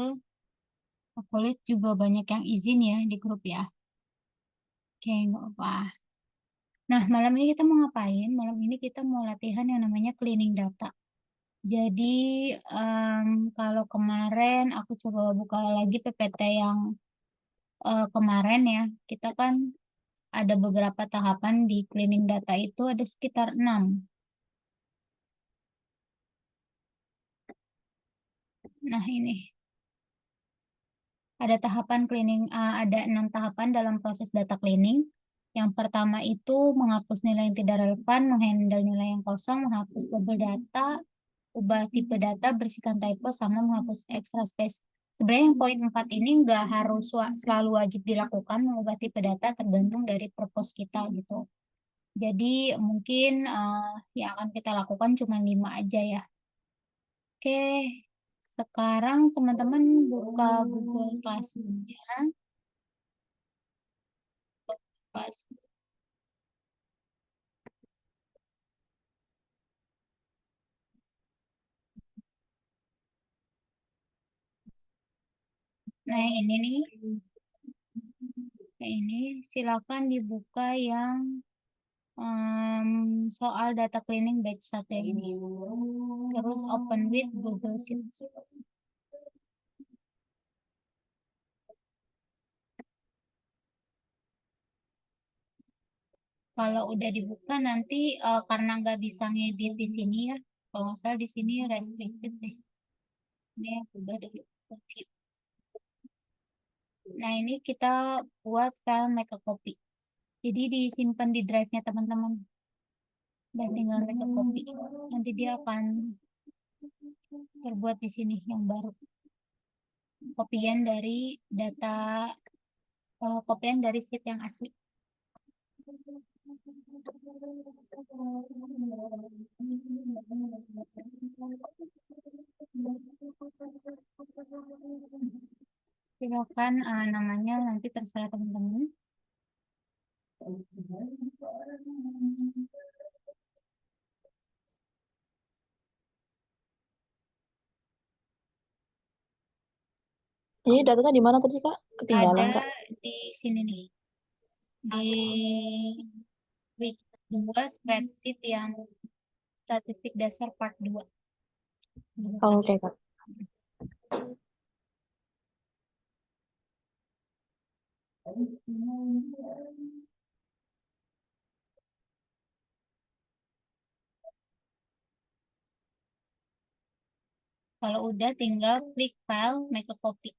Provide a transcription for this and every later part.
Betul. Aku lihat juga banyak yang izin ya di grup ya. Oke, nggak apa. Nah, malam ini kita mau ngapain? Malam ini kita mau latihan yang namanya cleaning data. Jadi, kalau kemarin aku coba buka lagi PPT yang kemarin ya, kita kan ada beberapa tahapan di cleaning data itu ada sekitar 6. Nah, ini ada tahapan cleaning, ada 6 tahapan dalam proses data cleaning. Yang pertama itu menghapus nilai yang tidak relevan, menghandle nilai yang kosong, menghapus double data, ubah tipe data, bersihkan typo, sama menghapus extra space. Sebenarnya yang poin 4 ini nggak harus selalu wajib dilakukan, mengubah tipe data tergantung dari purpose kita gitu. Jadi mungkin yang akan kita lakukan cuma 5 aja ya. Oke, sekarang teman-teman buka Google Classroom-nya. Classroom. Nah, ini nih. Nah, ini silakan dibuka yang soal data cleaning batch 1 yang ini. Terus open with Google Sheets. Kalau udah dibuka nanti karena nggak bisa ngedit di sini ya. Kalau nggak salah di sini restricted deh. Ini aku udah dulu. Nah, ini kita buat file make a copy. Jadi disimpan di drive-nya teman-teman. Dan tinggal make a copy. Nanti dia akan terbuat di sini yang baru. Kopian dari data, kopian dari sheet yang asli. Silakan namanya nanti terserah teman-teman. Ini datanya di mana tadi Kak? Ketinggalan Ada Kak? di sini nih. Di week 2 spreadsheet yang statistik dasar part 2. Oh, oke Kak. Kalau udah tinggal klik file, make a copy.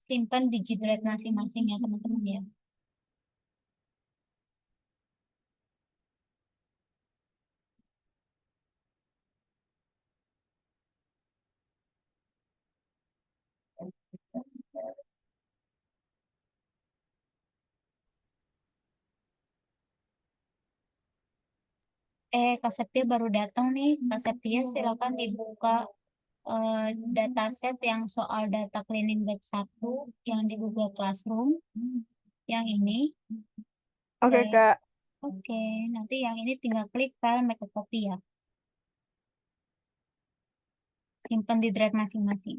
Simpan di G Drive masing-masing ya teman-teman ya. Kak Septia baru datang nih. Kak Septia silakan dibuka dataset yang soal data cleaning batch 1 yang di Google Classroom. Yang ini. Oke Kak. Oke, nanti yang ini tinggal klik file make a copy ya. Simpan di drive masing-masing.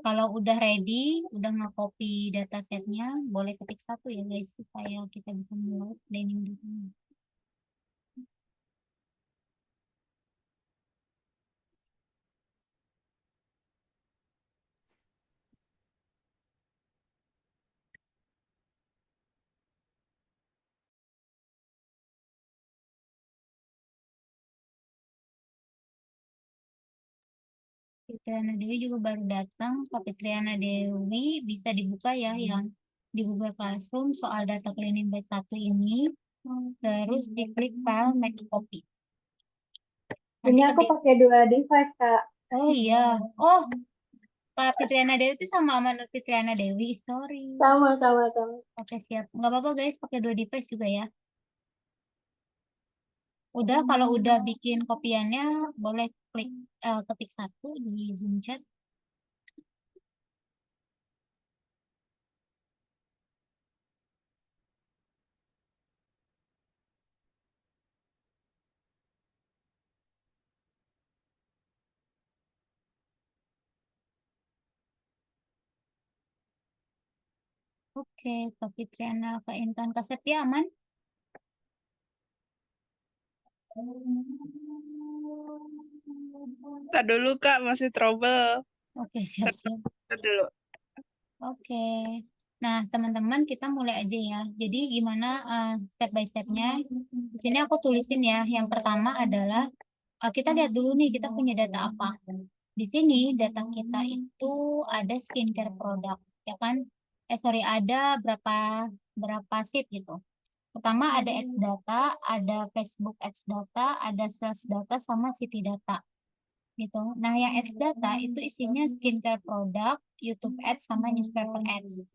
Kalau udah ready, udah nge-copy datasetnya, boleh ketik 1 ya guys, supaya kita bisa mulai planning datanya. Fitriana Dewi juga baru datang. Kak Fitriana Dewi bisa dibuka ya yang di Google Classroom soal data cleaning batch 1 ini. Terus diklik file make a copy. Ini Nanti aku pakai 2 device, Kak. Oh iya. Oh, Kak Fitriana Dewi itu sama Nur Fitriana Dewi. Sorry. Sama. Oke, siap. Nggak apa-apa guys, pakai 2 device juga ya. Udah, kalau udah bikin kopiannya, boleh klik ketik 1 di Zoom chat. Oke, Kak Fitriana, Kak Intan, Kak Septia aman? Tak dulu Kak, masih trouble. Oke, siap-siap. Tak dulu. Oke. Nah, teman-teman kita mulai aja ya. Jadi gimana step by stepnya? Di sini aku tulisin ya. Yang pertama adalah kita lihat dulu nih kita punya data apa. Di sini data kita itu ada skincare produk, ya kan? Sorry, ada berapa berapa sheet gitu. Pertama ada Ads data, ada Facebook Ads data, ada sales data sama city data gitu. Nah, yang ads data itu isinya skincare produk, YouTube ads sama newspaper ads.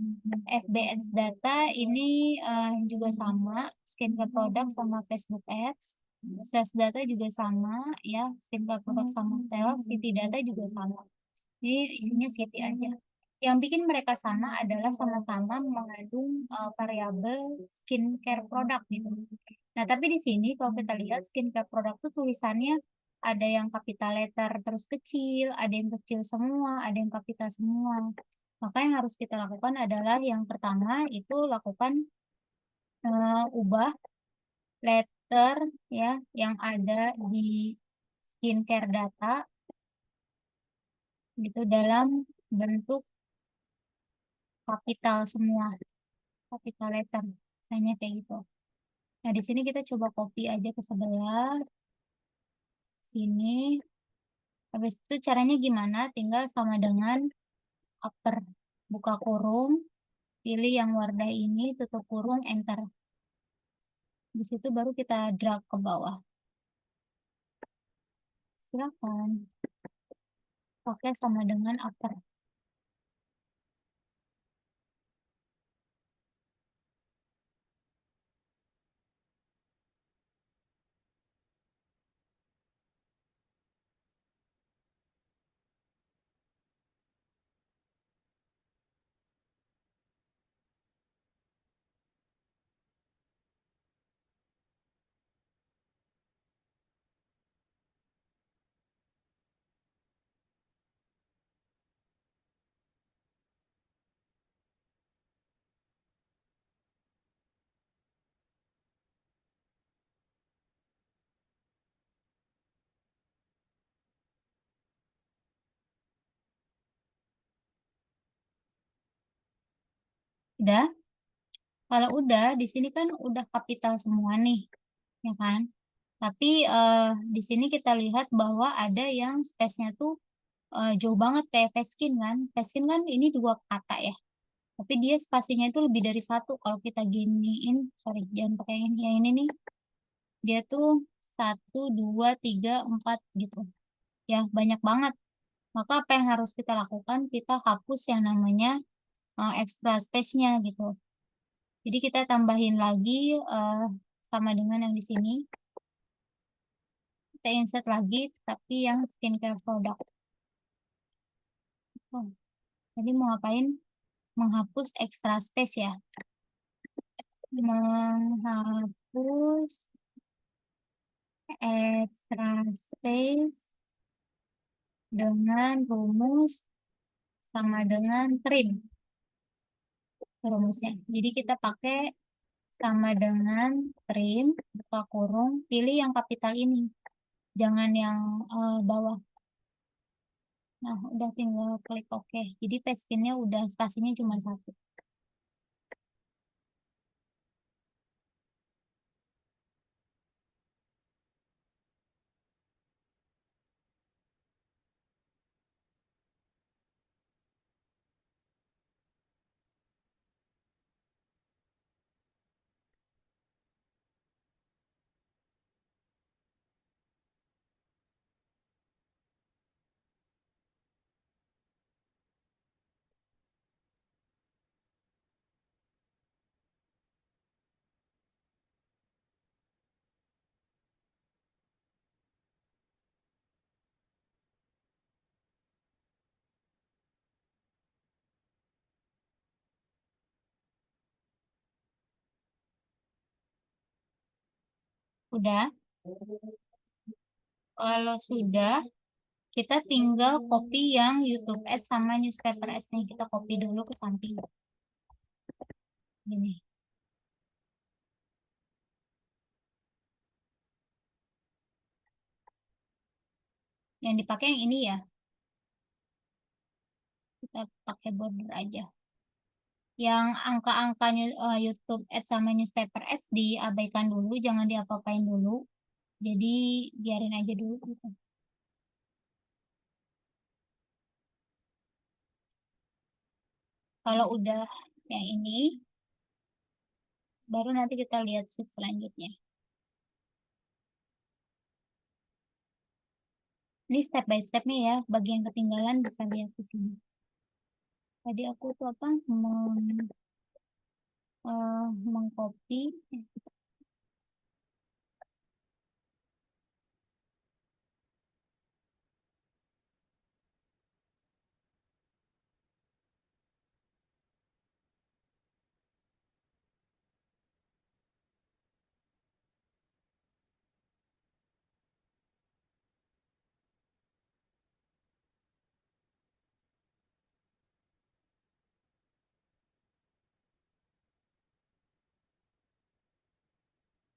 FB ads data ini juga sama, skincare produk sama Facebook ads. Sales data juga sama, ya, skincare produk sama sales, city data juga sama. Jadi isinya city aja. Yang bikin mereka sama adalah sama-sama mengandung variabel skincare produk gitu. Nah, tapi di sini kalau kita lihat skincare produk tuh tulisannya ada yang capital letter terus kecil, ada yang kecil semua, ada yang kapital semua. Maka yang harus kita lakukan adalah yang pertama itu lakukan ubah letter ya yang ada di skincare data gitu dalam bentuk kapital semua, capital letter. Misalnya kayak gitu. Nah, di sini kita coba copy aja ke sebelah sini. Habis itu caranya gimana? Tinggal sama dengan upper buka kurung, pilih yang warna ini, tutup kurung, enter. Di situ baru kita drag ke bawah. Silakan pakai sama dengan upper. Udah? Kalau udah, di sini kan udah kapital semua nih, ya kan? Tapi di sini kita lihat bahwa ada yang space-nya tuh jauh banget kayak Feskin kan. Feskin kan ini dua kata ya. Tapi dia spasinya itu lebih dari satu. Kalau kita giniin, sorry, jangan pakai ini. Yang ini nih, dia tuh satu, dua, tiga, empat gitu. Ya, banyak banget. Maka apa yang harus kita lakukan? Kita hapus yang namanya extra space-nya gitu. Jadi kita tambahin lagi eh, sama dengan yang di sini. Kita insert lagi, tapi yang skincare product. Oh, jadi mau ngapain? Menghapus extra space ya. Menghapus extra space dengan rumus sama dengan trim rumusnya. Jadi kita pakai sama dengan trim, buka kurung, pilih yang kapital ini. Jangan yang bawah. Nah, udah tinggal klik OK. Jadi paskinnya udah spasinya cuma satu. Udah. Kalau sudah, kita tinggal copy yang YouTube Ads sama newspaper Ads nih. Kita copy dulu ke samping. Gini. Yang dipakai yang ini ya. Kita pakai border aja. Yang angka-angkanya YouTube Ads sama newspaper Ads diabaikan dulu, jangan diapa-apain dulu. Jadi biarin aja dulu gitu. Kalau udah yang ini, baru nanti kita lihat sheet selanjutnya. Ini step by stepnya ya, bagi yang ketinggalan bisa lihat di sini. Tadi aku tuh apa, mengcopy.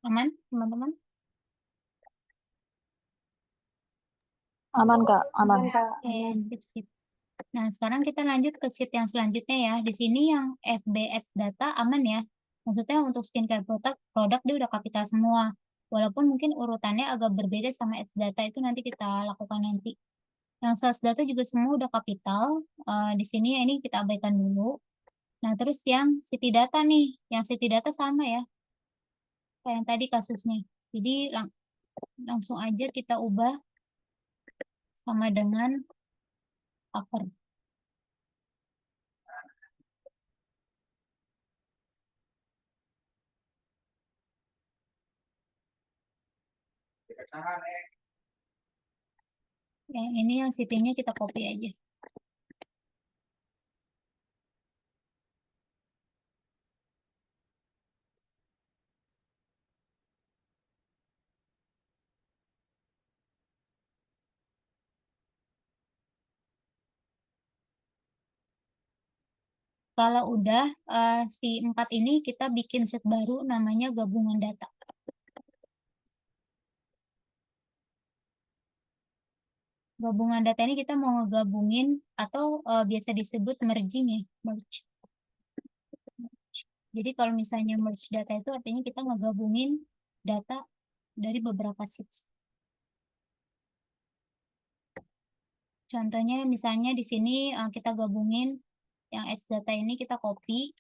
Aman, teman-teman? Aman, Kak. Aman. Aman, Kak. Oke, Aman. sip. Nah, sekarang kita lanjut ke sheet yang selanjutnya ya. Di sini yang FB Ads data aman ya. Maksudnya untuk skincare produk dia udah kapital semua. Walaupun mungkin urutannya agak berbeda sama Ads data itu nanti kita lakukan nanti. Yang sales data juga semua udah kapital. Di sini ya ini kita abaikan dulu. Nah, terus yang city data nih. Yang city data sama ya. Kayak yang tadi kasusnya. Jadi langsung aja kita ubah sama dengan cover. Yang ini yang city-nya kita copy aja. Kalau udah si 4 ini kita bikin sheet baru namanya gabungan data. Gabungan data ini kita mau ngegabungin atau biasa disebut merging ya, merge. Jadi kalau misalnya merge data itu artinya kita ngegabungin data dari beberapa sheets. Contohnya misalnya di sini kita gabungin yang S data ini kita copy,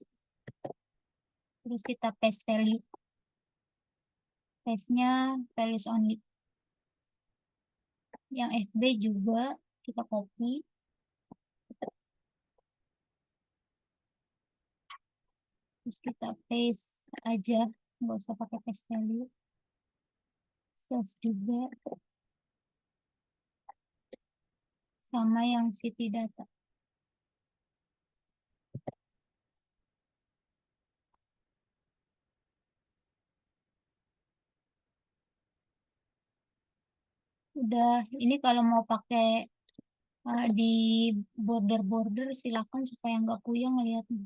terus kita paste value. Paste-nya values only. Yang FB juga kita copy. Terus kita paste aja, nggak usah pakai paste value. Sales juga. Sama yang city data. Udah, ini kalau mau pakai di border-border silakan supaya nggak puyeng ngeliatnya.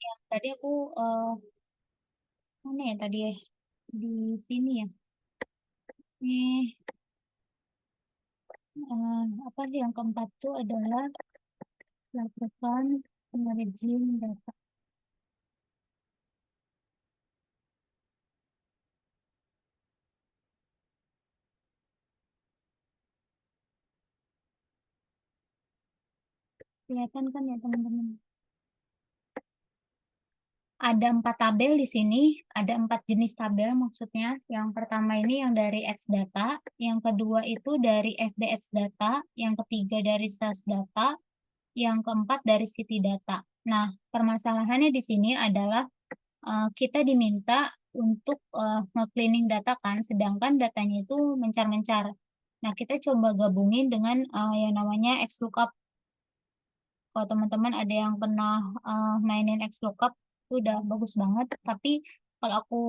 Ya, tadi aku mana ya tadi ya? Di sini ya. Nih, apa sih yang keempat tuh adalah lakukan merging data. Kelihatan kan ya teman-teman? Ada 4 tabel di sini, ada 4 jenis tabel maksudnya. Yang pertama ini yang dari Ads data, yang kedua itu dari FB Ads data, yang ketiga dari sales data, yang keempat dari city data. Nah, permasalahannya di sini adalah kita diminta untuk nge-cleaning data kan, sedangkan datanya itu mencar-mencar. Nah, kita coba gabungin dengan yang namanya XLOOKUP. Kalau teman-teman ada yang pernah mainin XLOOKUP, itu udah bagus banget. Tapi kalau aku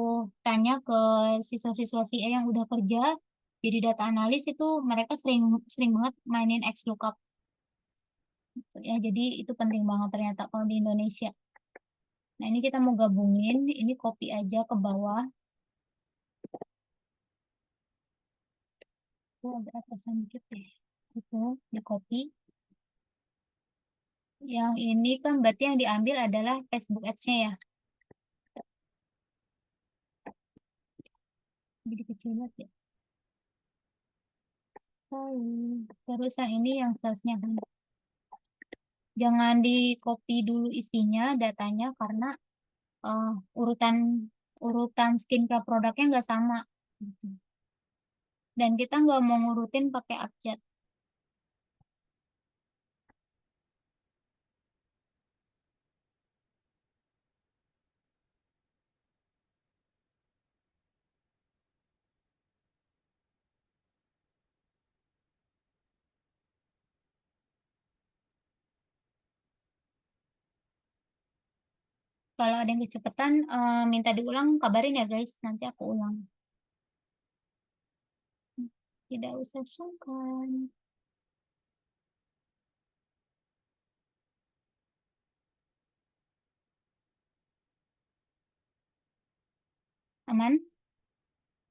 tanya ke siswa-siswa CA yang udah kerja, jadi data analis itu mereka sering sering banget mainin XLOOKUP. Ya, jadi itu penting banget ternyata kalau di Indonesia. Nah, ini kita mau gabungin, ini copy aja ke bawah. Itu agak atasan dikit deh. Itu di copy. Yang ini kan berarti yang diambil adalah Facebook Ads-nya ya. Jadi kecil banget ya. Terus yang ini yang salesnya kan. Jangan di copy dulu isinya, datanya, karena eh, urutan urutan skincare produknya nggak sama. Gitu. Dan kita nggak mau ngurutin pakai abjad. Kalau ada yang kecepatan, minta diulang, kabarin ya guys. Nanti aku ulang. Tidak usah sungkan. Aman?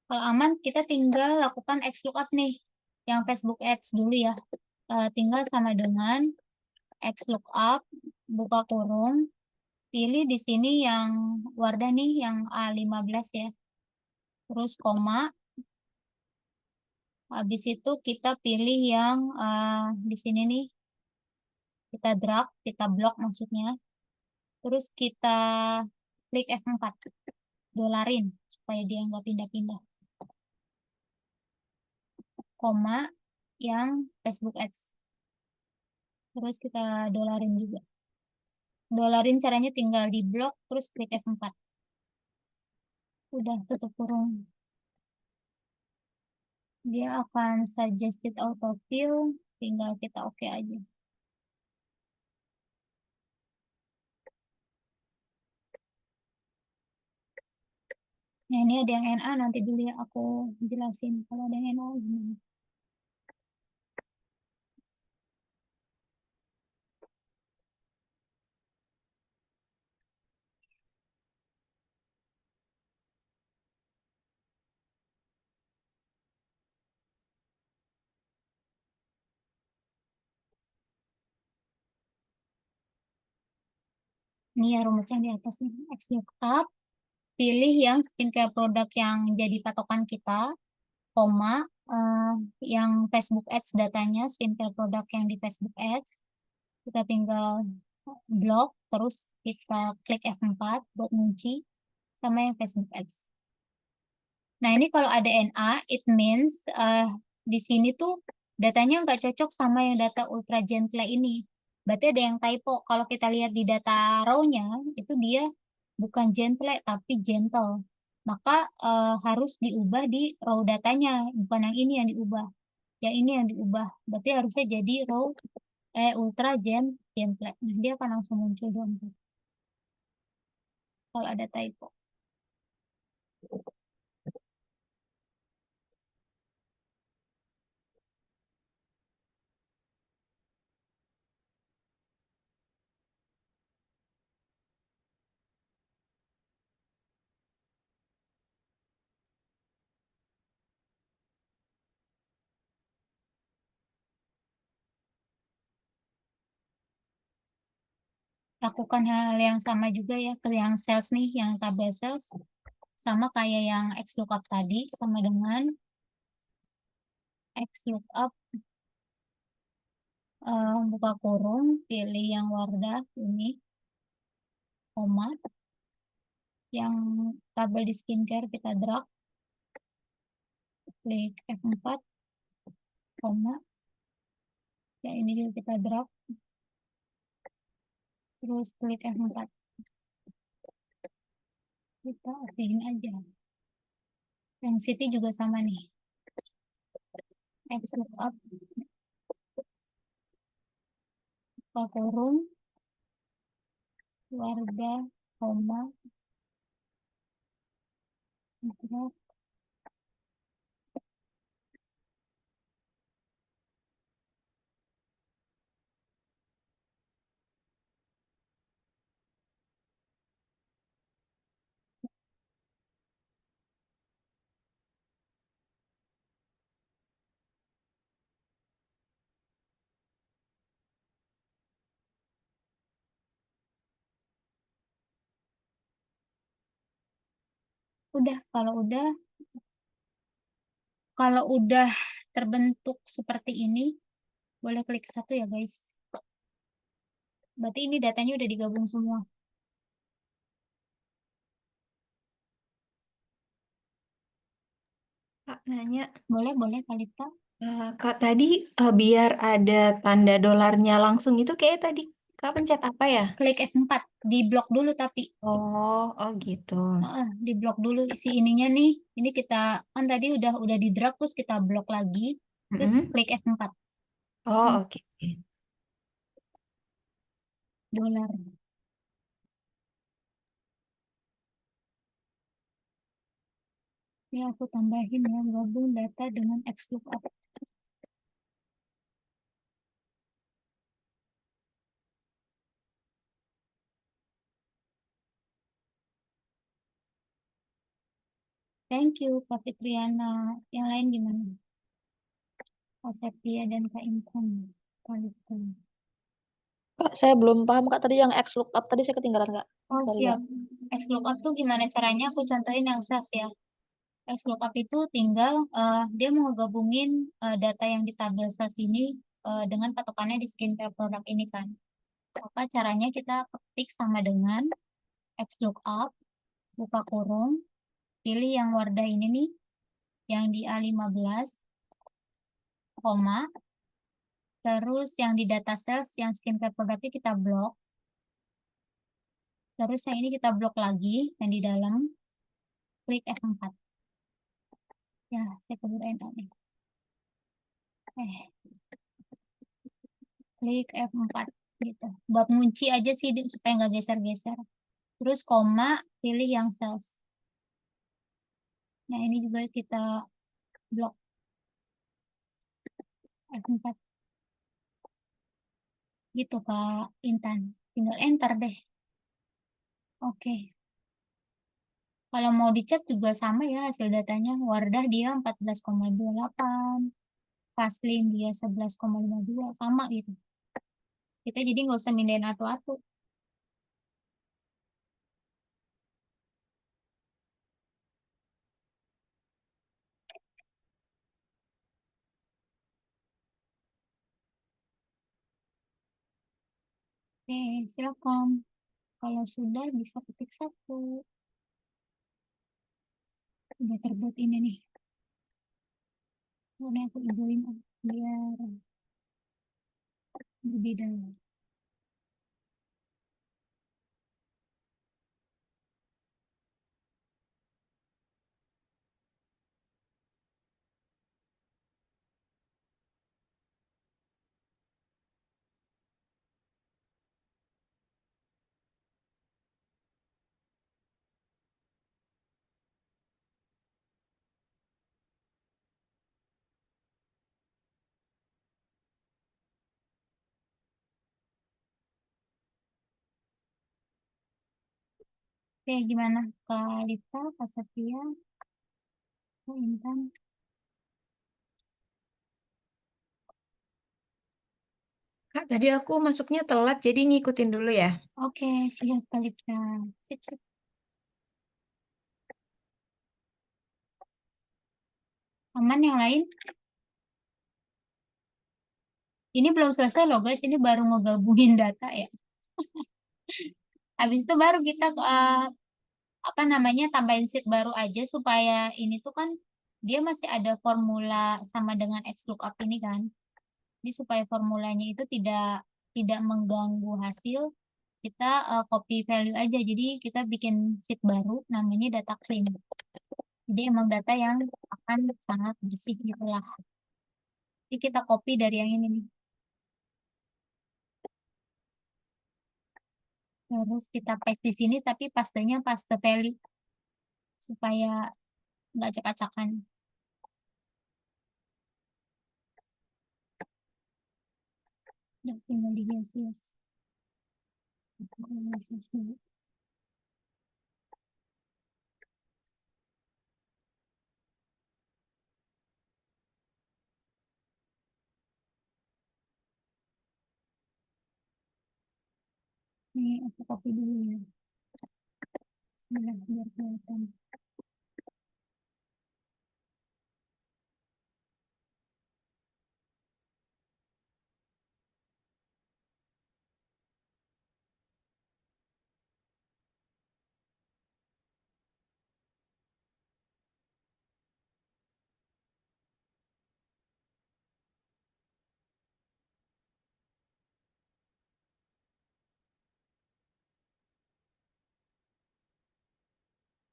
Kalau aman, kita tinggal lakukan XLOOKUP nih. Yang Facebook Ads dulu ya. Tinggal sama dengan XLOOKUP, buka kurung, pilih di sini yang Wardah nih, yang A15 ya. Terus koma, habis itu kita pilih yang di sini nih, kita drag, kita blok maksudnya. Terus kita klik F4, dolarin supaya dia nggak pindah-pindah. Koma, yang Facebook Ads. Terus kita dolarin juga. Dolarin caranya tinggal di blok, terus klik F4. Udah tutup kurung. Dia akan suggested autofill, tinggal kita oke aja. Nah, ini ada yang NA, nanti dulu ya aku jelasin kalau ada yang NA gimana. Ini ya rumus yang di atas nih, X lookup, pilih yang skincare produk yang jadi patokan kita, koma, yang Facebook Ads datanya, skincare produk yang di Facebook Ads, kita tinggal blok, terus kita klik F4 buat kunci, sama yang Facebook Ads. Nah, ini kalau ada NA, it means di sini tuh datanya nggak cocok sama yang data ultra gentle ini. Berarti ada yang typo. Kalau kita lihat di data raw-nya, itu dia bukan gentle, tapi gentle. Maka harus diubah di raw datanya, bukan yang ini yang diubah. Yang ini yang diubah. Berarti harusnya jadi raw ultra gentle. Nah, dia akan langsung muncul dong kalau ada typo. Lakukan hal yang sama juga ya ke yang sales nih, yang tabel sales. Sama kayak yang XLOOKUP tadi, sama dengan XLOOKUP, buka kurung, pilih yang Wardah ini, koma, yang tabel di skincare kita drag, klik F4, koma, ya ini juga kita drag, Terus klik F4. Kita okein aja. Density juga sama nih. X lookup. Buka kurung. Warga, koma. Interrupt. Udah, kalau udah terbentuk seperti ini, boleh klik 1 ya guys. Berarti ini datanya udah digabung semua. Kak nanya, Boleh Kalita. Kak tadi biar ada tanda dolarnya langsung itu kayak tadi Kak pencet apa ya? Klik F4, di blok dulu tapi. Oh gitu. Di blok dulu isi ininya nih. Ini kita kan tadi udah di drag terus kita blok lagi. Terus Mm-mm. klik F4. Oh oke. Dolar. Ini aku tambahin ya, gabung data dengan XLOOKUP. Thank you, Kak Fitriana. Yang lain gimana? Kak Septia dan Kak Intan. Kalita. Kak, saya belum paham Kak tadi yang X lookup tadi saya ketinggalan Kak. Oh Sorry, siap. XLOOKUP tuh gimana caranya? Aku contohin yang SAS ya. XLOOKUP itu tinggal dia mau gabungin data yang di tabel SAS ini dengan patokannya di skincare produk ini kan. Maka caranya kita ketik sama dengan XLOOKUP, buka kurung, pilih yang Wardah ini nih, yang di A15, koma, terus yang di data sales, yang skincare produknya kita blok, terus yang ini kita blok lagi, yang di dalam, klik F4. Ya, saya keburu enter nih. Klik F4 gitu. Buat ngunci aja sih supaya nggak geser-geser. Terus koma, pilih yang sales. Nah, ini juga kita blok F4. Gitu, Kak Intan. Tinggal enter deh. Oke. Kalau mau dicek juga sama ya hasil datanya. Wardah dia 14,28. Paslin dia 11,52. Sama gitu. Kita jadi nggak usah mindahin atu-atu. Oke, silakan. Kalau sudah bisa ketik 1. Udah terbuat ini nih. Ini aku ibuin biar lebih dalam. Oke, gimana Kak Lita, Kak Setia, Kak Intan? Kak tadi aku masuknya telat jadi ngikutin dulu ya. Oke, siap Kak Lita. Sip, sip. Aman yang lain? Ini belum selesai loh guys, ini baru ngegabungin data ya. Habis itu baru kita apa namanya tambahin sheet baru aja supaya ini tuh kan dia masih ada formula sama dengan XLOOKUP ini kan. Jadi supaya formulanya itu tidak mengganggu hasil, kita copy value aja. Jadi kita bikin sheet baru namanya data clean. Jadi emang data yang akan sangat bersih gitulah. Jadi kita copy dari yang ini nih. Terus kita paste di sini tapi pastenya paste value supaya nggak acak-acakan. Udah tinggal dihias-hias. Hias-hias dulu. Ini aku copy dulu ya. Bismillah, biar kelihatan.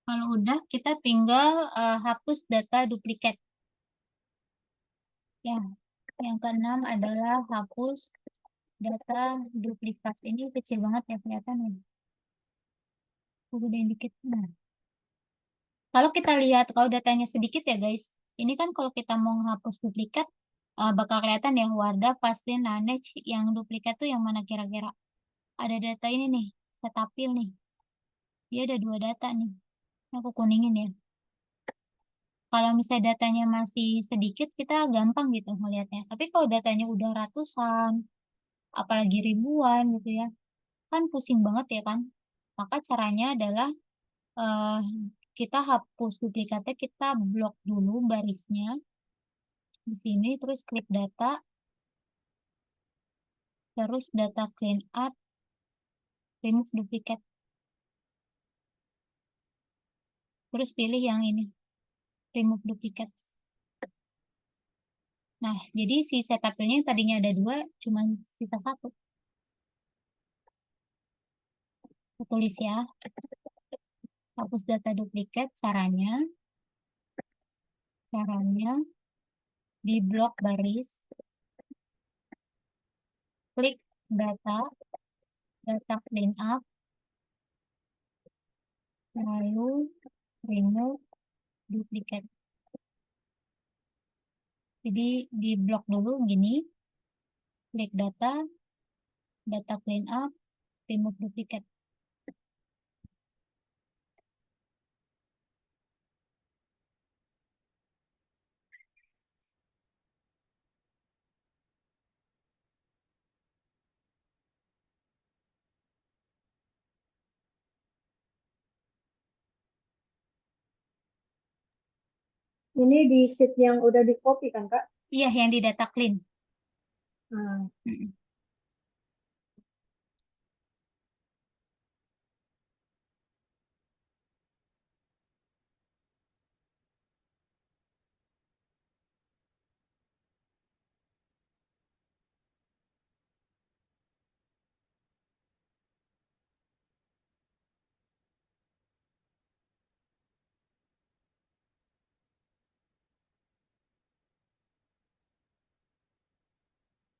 Kalau udah, kita tinggal hapus data duplikat. Ya, yang keenam adalah hapus data duplikat. Ini kecil banget ya kelihatan ya. Aku gedein dikit. Nah, kalau kita lihat, kalau datanya sedikit ya guys. Ini kan kalau kita mau menghapus duplikat, bakal kelihatan ya Wardah, Fastlin, Nanej. Yang duplikat tuh yang mana kira-kira? Ada data ini nih, Setapil nih. Dia ada 2 data nih. Aku kuningin ya. Kalau misalnya datanya masih sedikit, kita gampang gitu melihatnya. Tapi kalau datanya udah ratusan, apalagi ribuan gitu ya, kan pusing banget ya kan. Maka caranya adalah eh, kita hapus duplikatnya, kita blok dulu barisnya di sini, terus klik data, terus data clean up, remove duplicate, terus pilih yang ini, remove duplicates. Nah, jadi si setupnya yang tadinya ada 2, cuman sisa 1. Aku tulis ya, hapus data duplikat, caranya di blok baris, klik data clean up, lalu remove duplicate. Jadi di blok dulu gini, klik data clean up, remove duplicate. Ini di sheet yang udah di copy kan, Kak? Iya, yang di data clean. Nah, Mm-mm.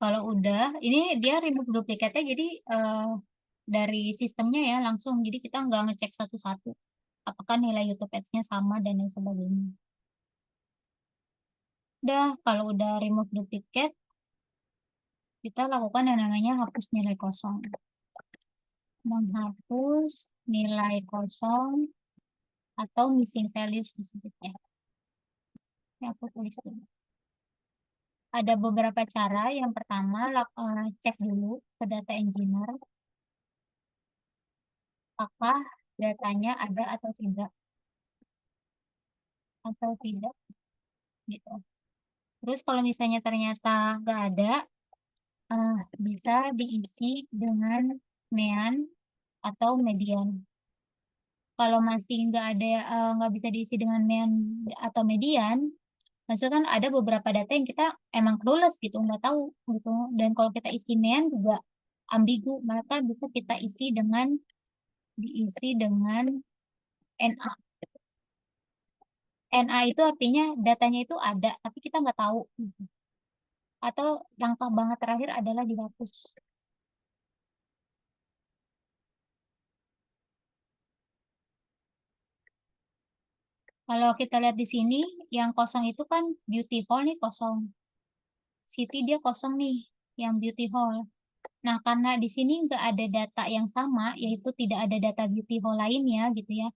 Kalau udah, ini dia remove duplikatnya, jadi dari sistemnya ya langsung. Jadi kita nggak ngecek satu-satu. Apakah nilai YouTube Ads-nya sama dan lain sebagainya. Udah, kalau udah remove duplicate, kita lakukan yang namanya hapus nilai kosong. Menghapus nilai kosong atau missing values disebutnya. Ya, aku tulis dulu. Ada beberapa cara. Yang pertama, cek dulu ke data engineer. Apakah datanya ada atau tidak. Gitu. Terus kalau misalnya ternyata nggak ada, bisa diisi dengan neon atau median. Kalau masih nggak ada, nggak bisa diisi dengan neon atau median, maksudnya kan ada beberapa data yang kita emang clueless gitu, nggak tahu gitu. Dan kalau kita isi neon juga ambigu, maka bisa kita diisi dengan NA. NA itu artinya datanya itu ada, tapi kita nggak tahu. Atau langkah banget terakhir adalah dihapus. Kalau kita lihat di sini, yang kosong itu kan beauty hall nih kosong. City dia kosong nih, yang beauty hall. Nah, karena di sini nggak ada data yang sama, yaitu tidak ada data beauty hall lainnya gitu ya,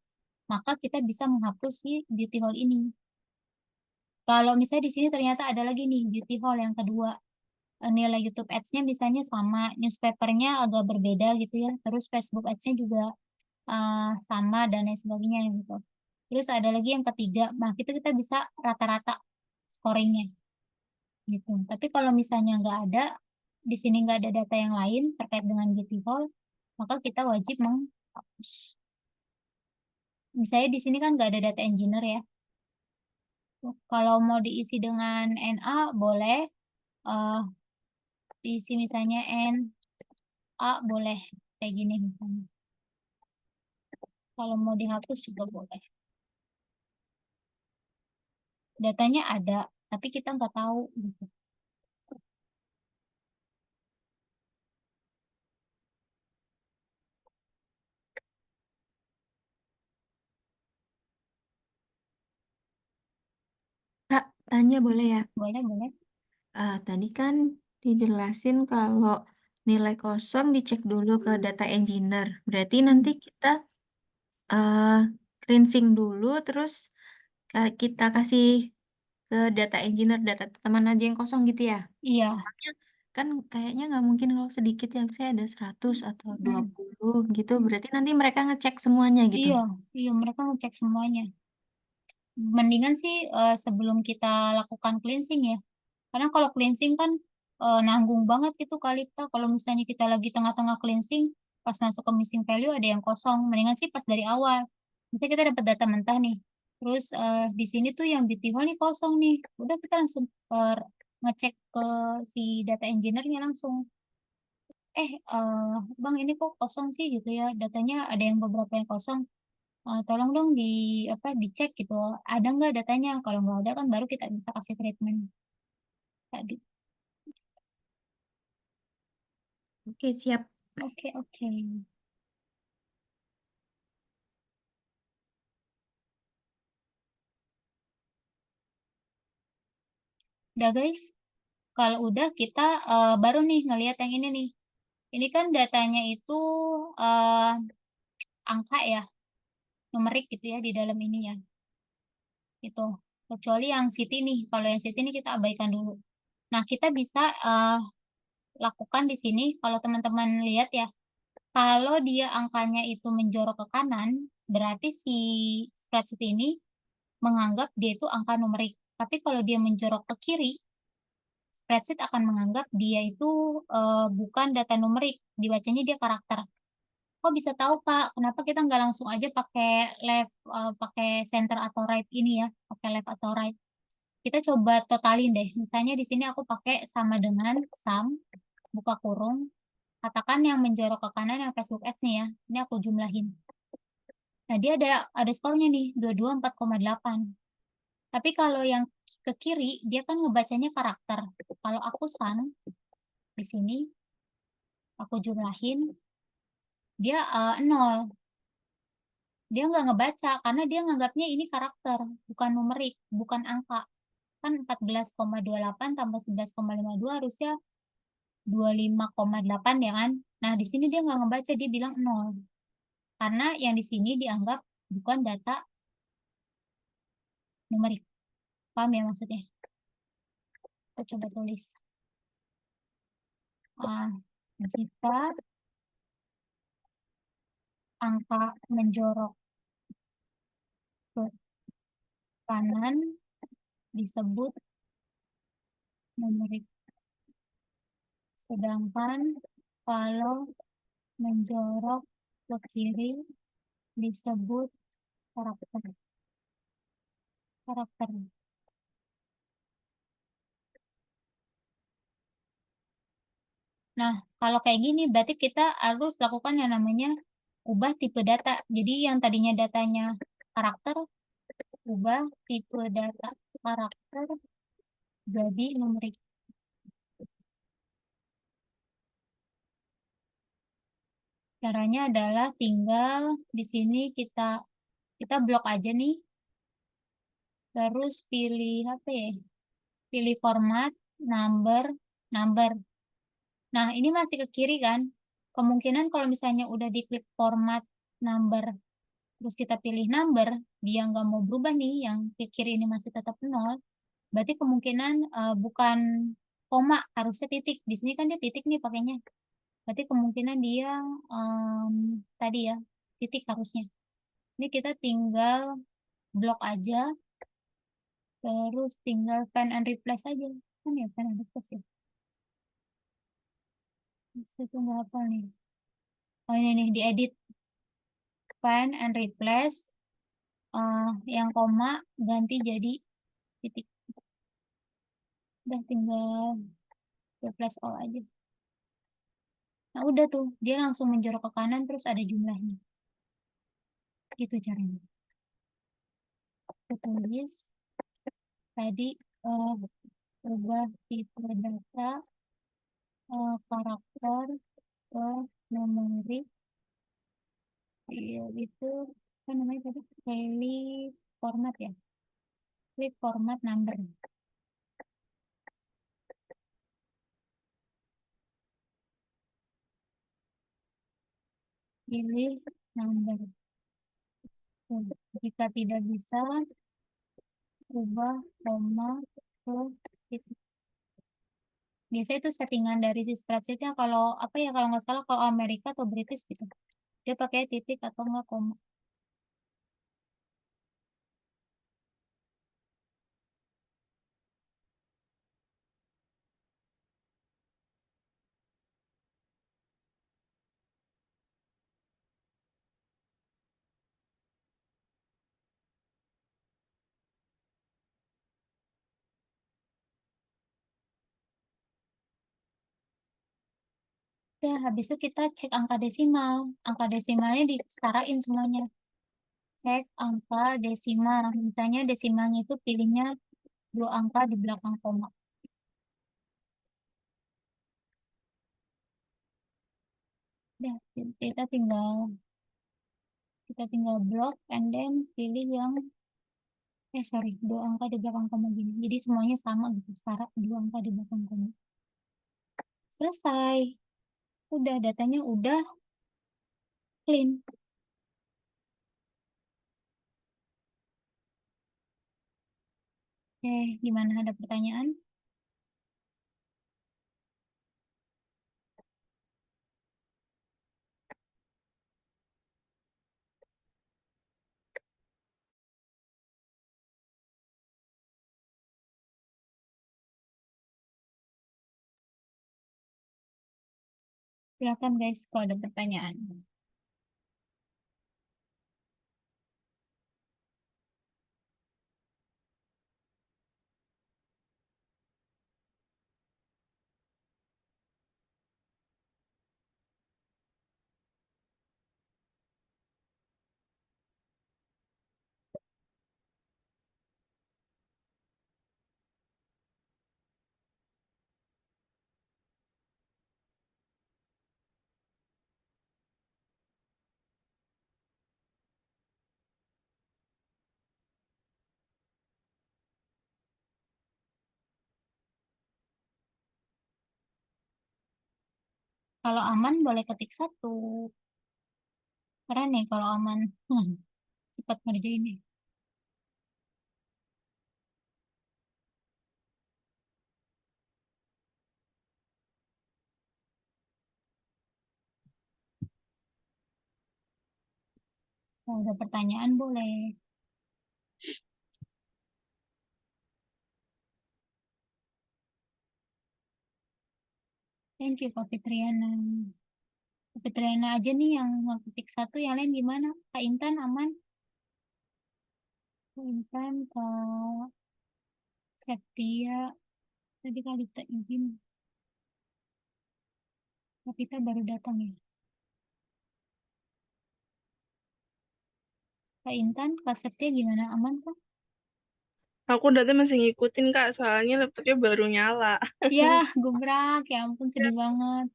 maka kita bisa menghapus si beauty hall ini. Kalau misalnya di sini ternyata ada lagi nih beauty hall yang kedua, nilai YouTube Ads-nya misalnya sama, newspaper-nya agak berbeda gitu ya, terus Facebook Ads-nya juga sama dan lain sebagainya gitu. Terus ada lagi yang ketiga, nah kita bisa rata-rata scoringnya gitu. Tapi kalau misalnya nggak ada, di sini nggak ada data yang lain terkait dengan beauty hall, maka kita wajib menghapus. Misalnya di sini kan nggak ada data engineer ya. Kalau mau diisi dengan NA boleh, eh diisi misalnya NA boleh kayak gini misalnya. Kalau mau dihapus juga boleh. Datanya ada, tapi kita nggak tahu gitu. Kak, tanya boleh ya? Boleh, boleh. Tadi kan dijelasin kalau nilai kosong dicek dulu ke data engineer. Berarti nanti kita uh, cleansing dulu, terus kita kasih ke data engineer data teman aja yang kosong gitu ya? Iya. Soalnya kan kayaknya nggak mungkin kalau sedikit ya, saya ada 100 atau Hmm. 20 gitu. Berarti nanti mereka ngecek semuanya gitu. Iya, iya mereka ngecek semuanya. Mendingan sih sebelum kita lakukan cleansing ya. Karena kalau cleansing kan nanggung banget gitu Kalipta. Kalau misalnya kita lagi tengah-tengah cleansing, pas masuk ke missing value ada yang kosong. Mendingan sih pas dari awal. Misalnya kita dapat data mentah nih. Terus di sini tuh yang beauty hall nih kosong nih. Udah kita langsung ngecek ke si data engineer-nya langsung. Bang ini kok kosong sih gitu ya. Datanya ada yang beberapa yang kosong. Tolong dong dicek gitu. Ada nggak datanya? Kalau nggak ada kan baru kita bisa kasih treatment tadi. Oke, siap. Oke, oke. Udah guys, kalau udah kita baru nih ngelihat yang ini nih. Ini kan datanya itu eh, angka ya, numerik gitu ya di dalam ini ya. Itu. Kecuali yang city nih. Kalau yang city ini kita abaikan dulu. Nah, kita bisa lakukan di sini. Kalau teman-teman lihat ya, kalau dia angkanya itu menjorok ke kanan, berarti si spreadsheet ini menganggap dia itu angka numerik. Tapi kalau dia menjorok ke kiri, spreadsheet akan menganggap dia itu bukan data numerik, dibacanya dia karakter. Kok bisa tahu Kak? Kenapa kita nggak langsung aja pakai left, pakai center atau right ini ya, pakai left atau right? Kita coba totalin deh. Misalnya di sini aku pakai sama dengan sum, buka kurung, katakan yang menjorok ke kanan yang Facebook Ads nih ya. Ini aku jumlahin. Nah, dia ada skornya nih, 224,8. Tapi kalau yang ke kiri, dia kan ngebacanya karakter. Kalau aku sum di sini, aku jumlahin, dia 0. Dia nggak ngebaca karena dia nganggapnya ini karakter, bukan numerik, bukan angka. Kan 14,28 tambah 11,52 harusnya 25,8 ya kan? Nah, di sini dia nggak ngebaca, dia bilang 0. Karena yang di sini dianggap bukan data numerik. Paham ya maksudnya? Aku coba tulis. Ah, jika angka menjorok ke kanan disebut numerik. Sedangkan kalau menjorok ke kiri disebut karakter. Karakter. Nah, kalau kayak gini berarti kita harus lakukan yang namanya ubah tipe data. Jadi yang tadinya datanya karakter, ubah tipe data karakter jadi numerik. Caranya adalah tinggal di sini kita blok aja nih. Terus pilih apa ya? Pilih format, number. Nah, ini masih ke kiri kan? Kemungkinan kalau misalnya udah diklik format number, terus kita pilih number, dia nggak mau berubah nih, yang ke kiri ini masih tetap 0, berarti kemungkinan bukan koma, harusnya titik. Di sini kan dia titik nih pakainya. Berarti kemungkinan dia tadi ya, titik harusnya. Ini kita tinggal blok aja, terus tinggal find and replace aja. Kan ya, find and replace ya. Saya tunggu apa nih? Oh ini nih, diedit. Find and replace. Yang koma ganti jadi titik. Udah tinggal replace all aja. Nah udah tuh, dia langsung menjorok ke kanan terus ada jumlahnya. Gitu caranya. Aku tulis tadi ubah tipe data karakter ke numerik. Iya itu apa namanya tadi? Pilih format ya. Klik format number. Pilih number. Jika tidak bisa, ubah koma ke titik. Biasanya itu settingan dari si spreadsheetnya. Kalau apa ya, kalau nggak salah kalau Amerika atau British gitu, dia pakai titik atau enggak koma. Ya, habis itu kita cek angka desimal. Angka desimalnya disetarain semuanya. Cek angka desimal. Misalnya desimalnya itu pilihnya 2 angka di belakang koma. Ya, kita tinggal blok and then pilih yang sorry, 2 angka di belakang koma gini. Jadi semuanya sama gitu, setara 2 angka di belakang koma. Selesai. Udah, datanya udah clean. Oke, gimana, ada pertanyaan? Silakan guys, kalau ada pertanyaan. Kalau aman boleh ketik 1. Karena nih kalau aman, cepat ngerjainnya. Kalau ada pertanyaan boleh. Thank you, Kak Fitriana. Kak Fitriana aja nih yang ketik 1, yang lain gimana? Kak Intan aman? Kak Intan, Kak Septia, tadi Kak Dita izin. Kapita baru datang ya. Kak Intan, Kak Septia gimana? Aman kah? Aku data masih ngikutin Kak, soalnya laptopnya baru nyala. Ya, gubrak. Ya ampun, sedih banget.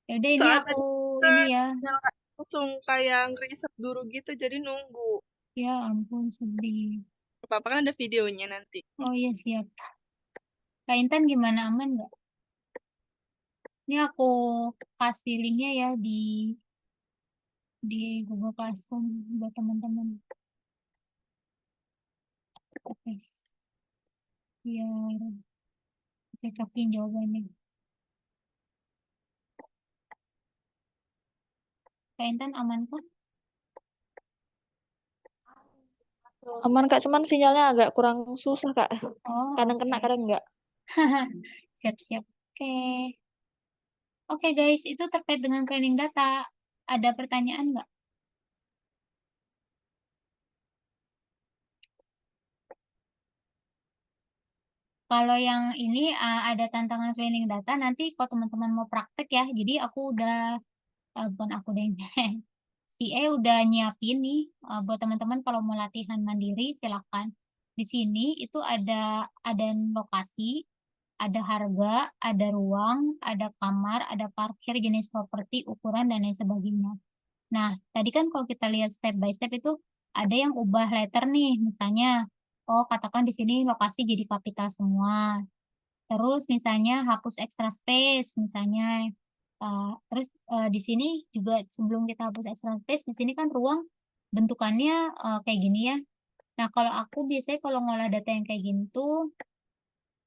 Ya udah ini Soalnya aku tadi ini ya. nyala langsung kayak ngeriset dulu gitu, jadi nunggu. Ya ampun, sedih. Apa-apa kan ada videonya nanti. Oh iya, siap. Kak Intan gimana? Aman nggak? Ini aku kasih linknya ya di Google Classroom buat teman-teman. Tes. Biar cocokin jawabannya. Kak Intan aman kah? Aman Kak, cuman sinyalnya agak kurang susah Kak. Oh, Kadang kena, oke. kadang enggak. Siap-siap. Oke. Oke guys, itu terkait dengan training data. Ada pertanyaan nggak? Kalau yang ini ada tantangan training data, nanti kalau teman-teman mau praktek ya, jadi aku udah, bukan aku deh, si udah nyiapin nih buat teman-teman kalau mau latihan mandiri, silakan. Di sini itu ada lokasi, ada harga, ada ruang, ada kamar, ada parkir, jenis properti, ukuran, dan lain sebagainya. Nah, tadi kan kalau kita lihat step by step itu ada yang ubah letter nih, misalnya, oh katakan di sini lokasi jadi kapital semua. Terus misalnya hapus extra space, misalnya. Terus di sini juga sebelum kita hapus extra space, di sini kan ruang bentukannya kayak gini ya. Nah, kalau aku biasanya kalau ngolah data yang kayak gini tuh,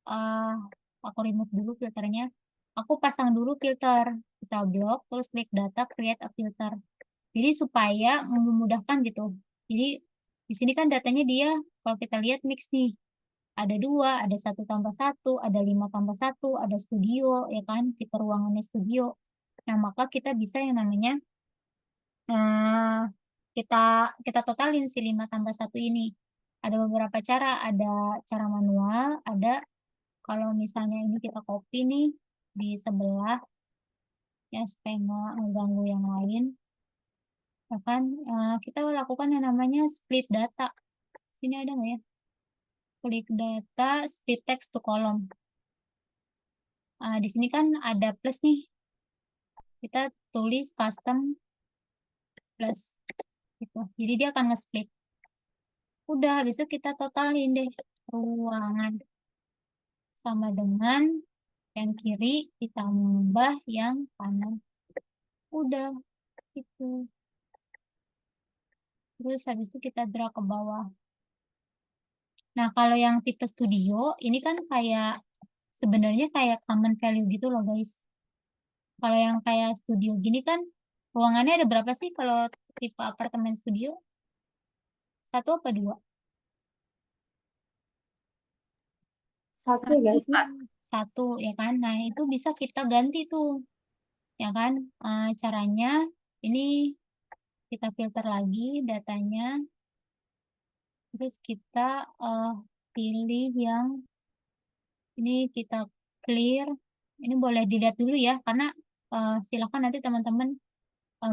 eh, aku remove dulu filternya. Aku pasang dulu filter. Kita blok, terus klik data, create a filter. Jadi supaya memudahkan gitu. Jadi di sini kan datanya dia, kalau kita lihat mix nih, ada dua, ada 1+1, ada 5+1, ada studio, ya kan, tipe ruangannya studio. Nah, maka kita bisa yang namanya, eh, kita kita totalin si 5+1 ini. Ada beberapa cara, ada cara manual, ada kalau misalnya ini kita copy nih di sebelah, ya supaya nggak mengganggu yang lain. Bahkan kita lakukan yang namanya split data. Sini ada nggak ya? Klik data, split text to column. Di sini kan ada plus nih. Kita tulis custom plus. Gitu. Jadi dia akan nge-split. Udah, habis itu kita totalin deh. Ruangan sama dengan yang kiri ditambah yang kanan. Udah, gitu. Terus habis itu kita drag ke bawah. Nah, kalau yang tipe studio, ini kan kayak sebenarnya kayak common value gitu loh guys. Kalau yang kayak studio gini kan ruangannya ada berapa sih kalau tipe apartemen studio? Satu apa dua? Satu Satu, guys. Kak. Satu ya kan. Nah, itu bisa kita ganti tuh. Ya kan? Caranya ini kita filter lagi datanya. Terus kita eh, pilih yang ini kita clear. Ini boleh dilihat dulu ya karena silakan nanti teman-teman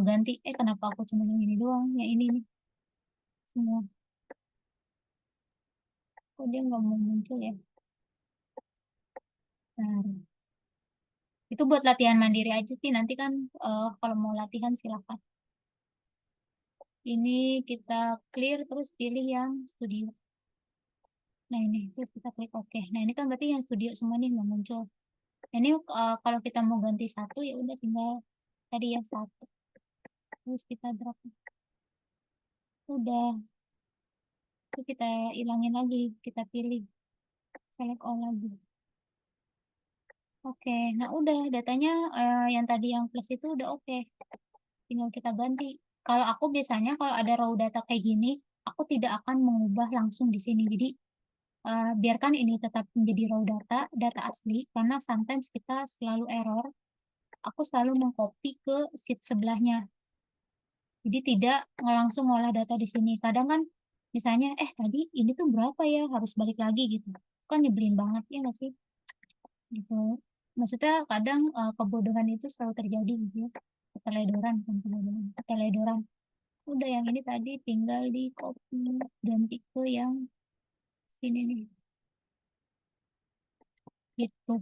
ganti. Kenapa aku cuma yang ini doang? Yang ini nih semua. Kok dia nggak mau muncul ya? Nah, itu buat latihan mandiri aja sih. Nanti kan kalau mau latihan silakan. Ini kita clear terus pilih yang studio. Nah ini terus kita klik OK. Nah ini kan berarti yang studio semua nih mau muncul. Nah, ini kalau kita mau ganti satu ya udah tinggal tadi yang satu. Terus kita drag. Udah. Itu kita ilangin lagi. Kita pilih. Select all lagi. Oke. Nah udah datanya yang tadi yang plus itu udah oke. Tinggal kita ganti. Kalau aku biasanya kalau ada raw data kayak gini, aku tidak akan mengubah langsung di sini. Jadi biarkan ini tetap menjadi raw data, data asli, karena sometimes kita selalu error. Aku selalu mengcopy ke sheet sebelahnya. Jadi tidak langsung ngolah data di sini. Kadang kan misalnya, tadi ini tuh berapa ya? Harus balik lagi gitu. Kan nyebelin banget ya nggak sih? Gitu. maksudnya kadang kebodohan itu selalu terjadi gitu ya. Keteledoran, bukan kebodohan, keteledoran. Udah yang ini tadi tinggal di copy, ganti ke yang sini nih. Gitu.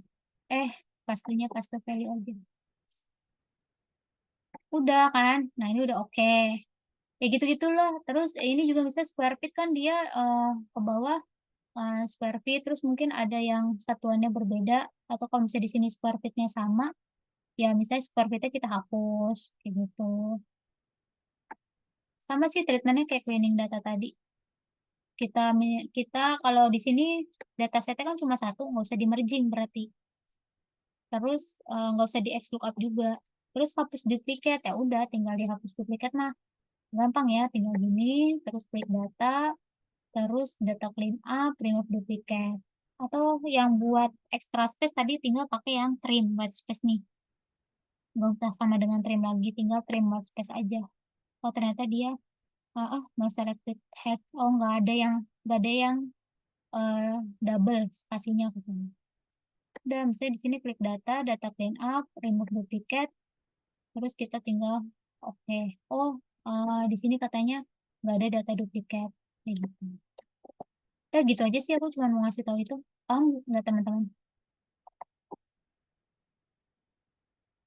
Pastinya paste value aja. Udah kan? Nah, ini udah oke. Ya gitu-gitu loh. Terus ini juga bisa square feet kan dia ke bawah square feet, terus mungkin ada yang satuannya berbeda, atau kalau misalnya di sini square feet-nya sama, ya misalnya square feet-nya kita hapus, kayak gitu. Sama sih treatmentnya kayak cleaning data tadi. Kita kalau di sini datasetnya kan cuma satu, nggak usah di merging berarti. Terus nggak usah di X lookup juga. Terus hapus duplikat, ya udah tinggal dihapus duplikat mah gampang ya, tinggal gini, terus klik data, terus data clean up, remove duplicate. Atau yang buat extra space tadi tinggal pakai yang trim white space nih. Nggak usah sama dengan trim lagi, tinggal trim white space aja. Oh ternyata dia, no selected head. Oh nggak ada yang double spasinya katanya. Udah, misalnya di sini klik data clean up, remove duplicate, terus kita tinggal oke. Oh, di sini katanya nggak ada data duplikat kayak gitu. Gitu aja sih, aku cuma mau ngasih tahu itu. Paham nggak teman-teman?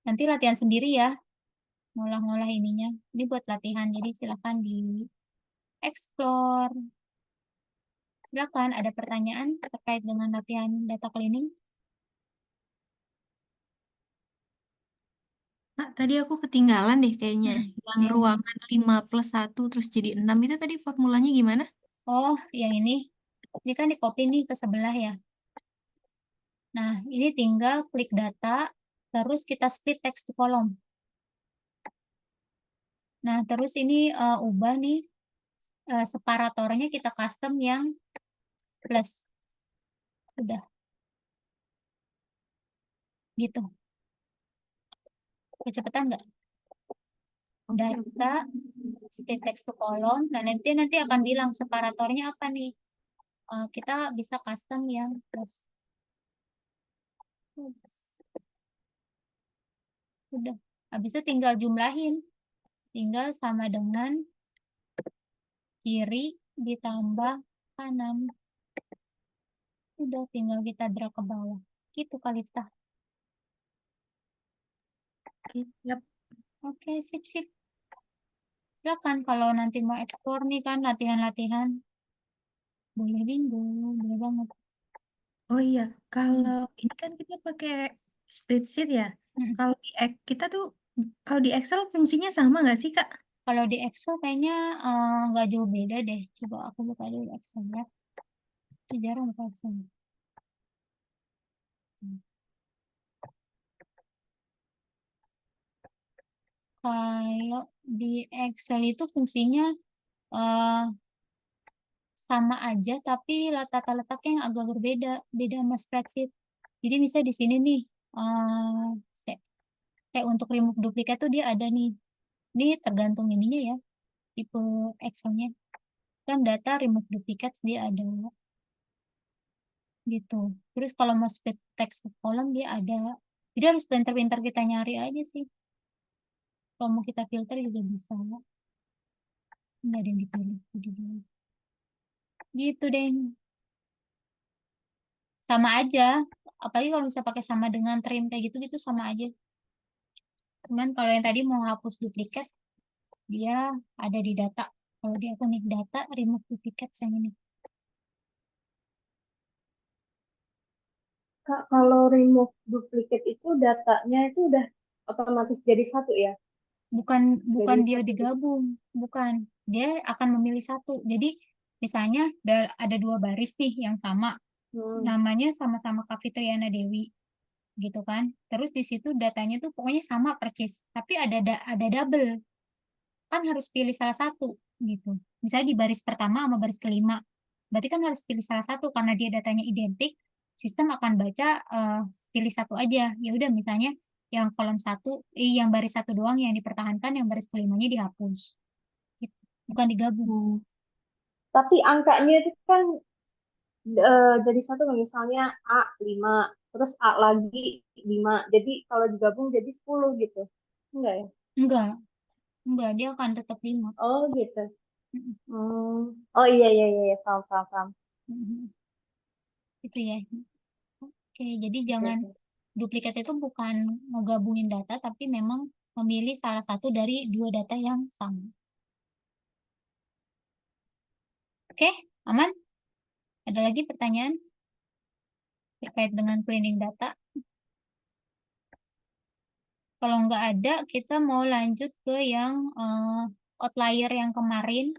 Nanti latihan sendiri ya, ngolah-ngolah ininya. Ini buat latihan, jadi silakan di explore. Silakan, ada pertanyaan terkait dengan latihan data cleaning? Kak, tadi aku ketinggalan deh kayaknya. Yang Yang- ruangan 5+1 terus jadi 6 itu tadi formulanya gimana? Oh, yang ini. Ini kan di copy nih ke sebelah ya. Nah, ini tinggal klik data, terus kita split text to column. Nah, terus ini ubah nih, separatornya kita custom yang plus. Udah, gitu. Kecepatan nggak? Data, split text to column, nah nanti akan bilang separatornya apa nih. Kita bisa custom yang plus. Udah, habis itu tinggal jumlahin. Tinggal sama dengan kiri ditambah kanan. Udah, tinggal kita drag ke bawah. Gitu Kalista. Oke, siap. Oke, sip. Silakan kalau nanti mau eksplor nih kan latihan-latihan. Boleh bingung, boleh banget. Oh iya, kalau ini kan kita pakai spreadsheet ya. Hmm. Kalau kalau di Excel fungsinya sama nggak sih, Kak? Kalau di Excel kayaknya nggak jauh beda deh. Coba aku buka dulu Excel ya. Aku jarang buka Excel. Kalau di Excel itu fungsinya eh, sama aja, tapi tata letaknya yang agak berbeda, beda sama spreadsheet. Jadi misalnya di sini nih, kayak untuk remove duplikat tuh dia ada nih. Ini tergantung ininya ya, tipe Excelnya. Kan data remove duplicates dia ada gitu. Terus kalau mau split text ke column dia ada. Jadi harus pintar-pintar kita nyari aja sih. Kalau mau kita filter juga bisa. Nggak ada yang dipilih. Jadi gitu deh. Sama aja. Apalagi kalau bisa pakai sama dengan trim kayak gitu sama aja. Cuman kalau yang tadi mau hapus duplikat, dia ada di data. Kalau dia aku nih data remove duplicates yang ini. Kak, kalau remove duplicate itu datanya itu udah otomatis jadi satu ya? Bukan dia satu. digabung, bukan. Dia akan memilih satu. Jadi misalnya ada dua baris nih yang sama, namanya sama-sama Kafitriana Dewi, gitu kan. Terus di situ datanya tuh pokoknya sama persis, tapi ada double. Kan harus pilih salah satu gitu. Misalnya di baris pertama sama baris kelima. Berarti kan harus pilih salah satu karena dia datanya identik, sistem akan baca pilih satu aja. Ya udah misalnya yang kolom satu, yang baris satu doang yang dipertahankan, yang baris kelimanya dihapus. Gitu. Bukan digabung. Tapi angkanya itu kan jadi satu, misalnya A5, terus A lagi 5. Jadi kalau digabung jadi 10 gitu. Enggak ya? Enggak, dia akan tetap 5. Oh gitu. Mm-mm. Oh iya, paham. Mm-mm. Itu ya. Oke, jadi Oke, jangan oke. duplikat itu bukan ngegabungin data, tapi memang memilih salah satu dari dua data yang sama. Oke, aman? Ada lagi pertanyaan terkait dengan cleaning data? Kalau nggak ada, kita mau lanjut ke yang outlier yang kemarin.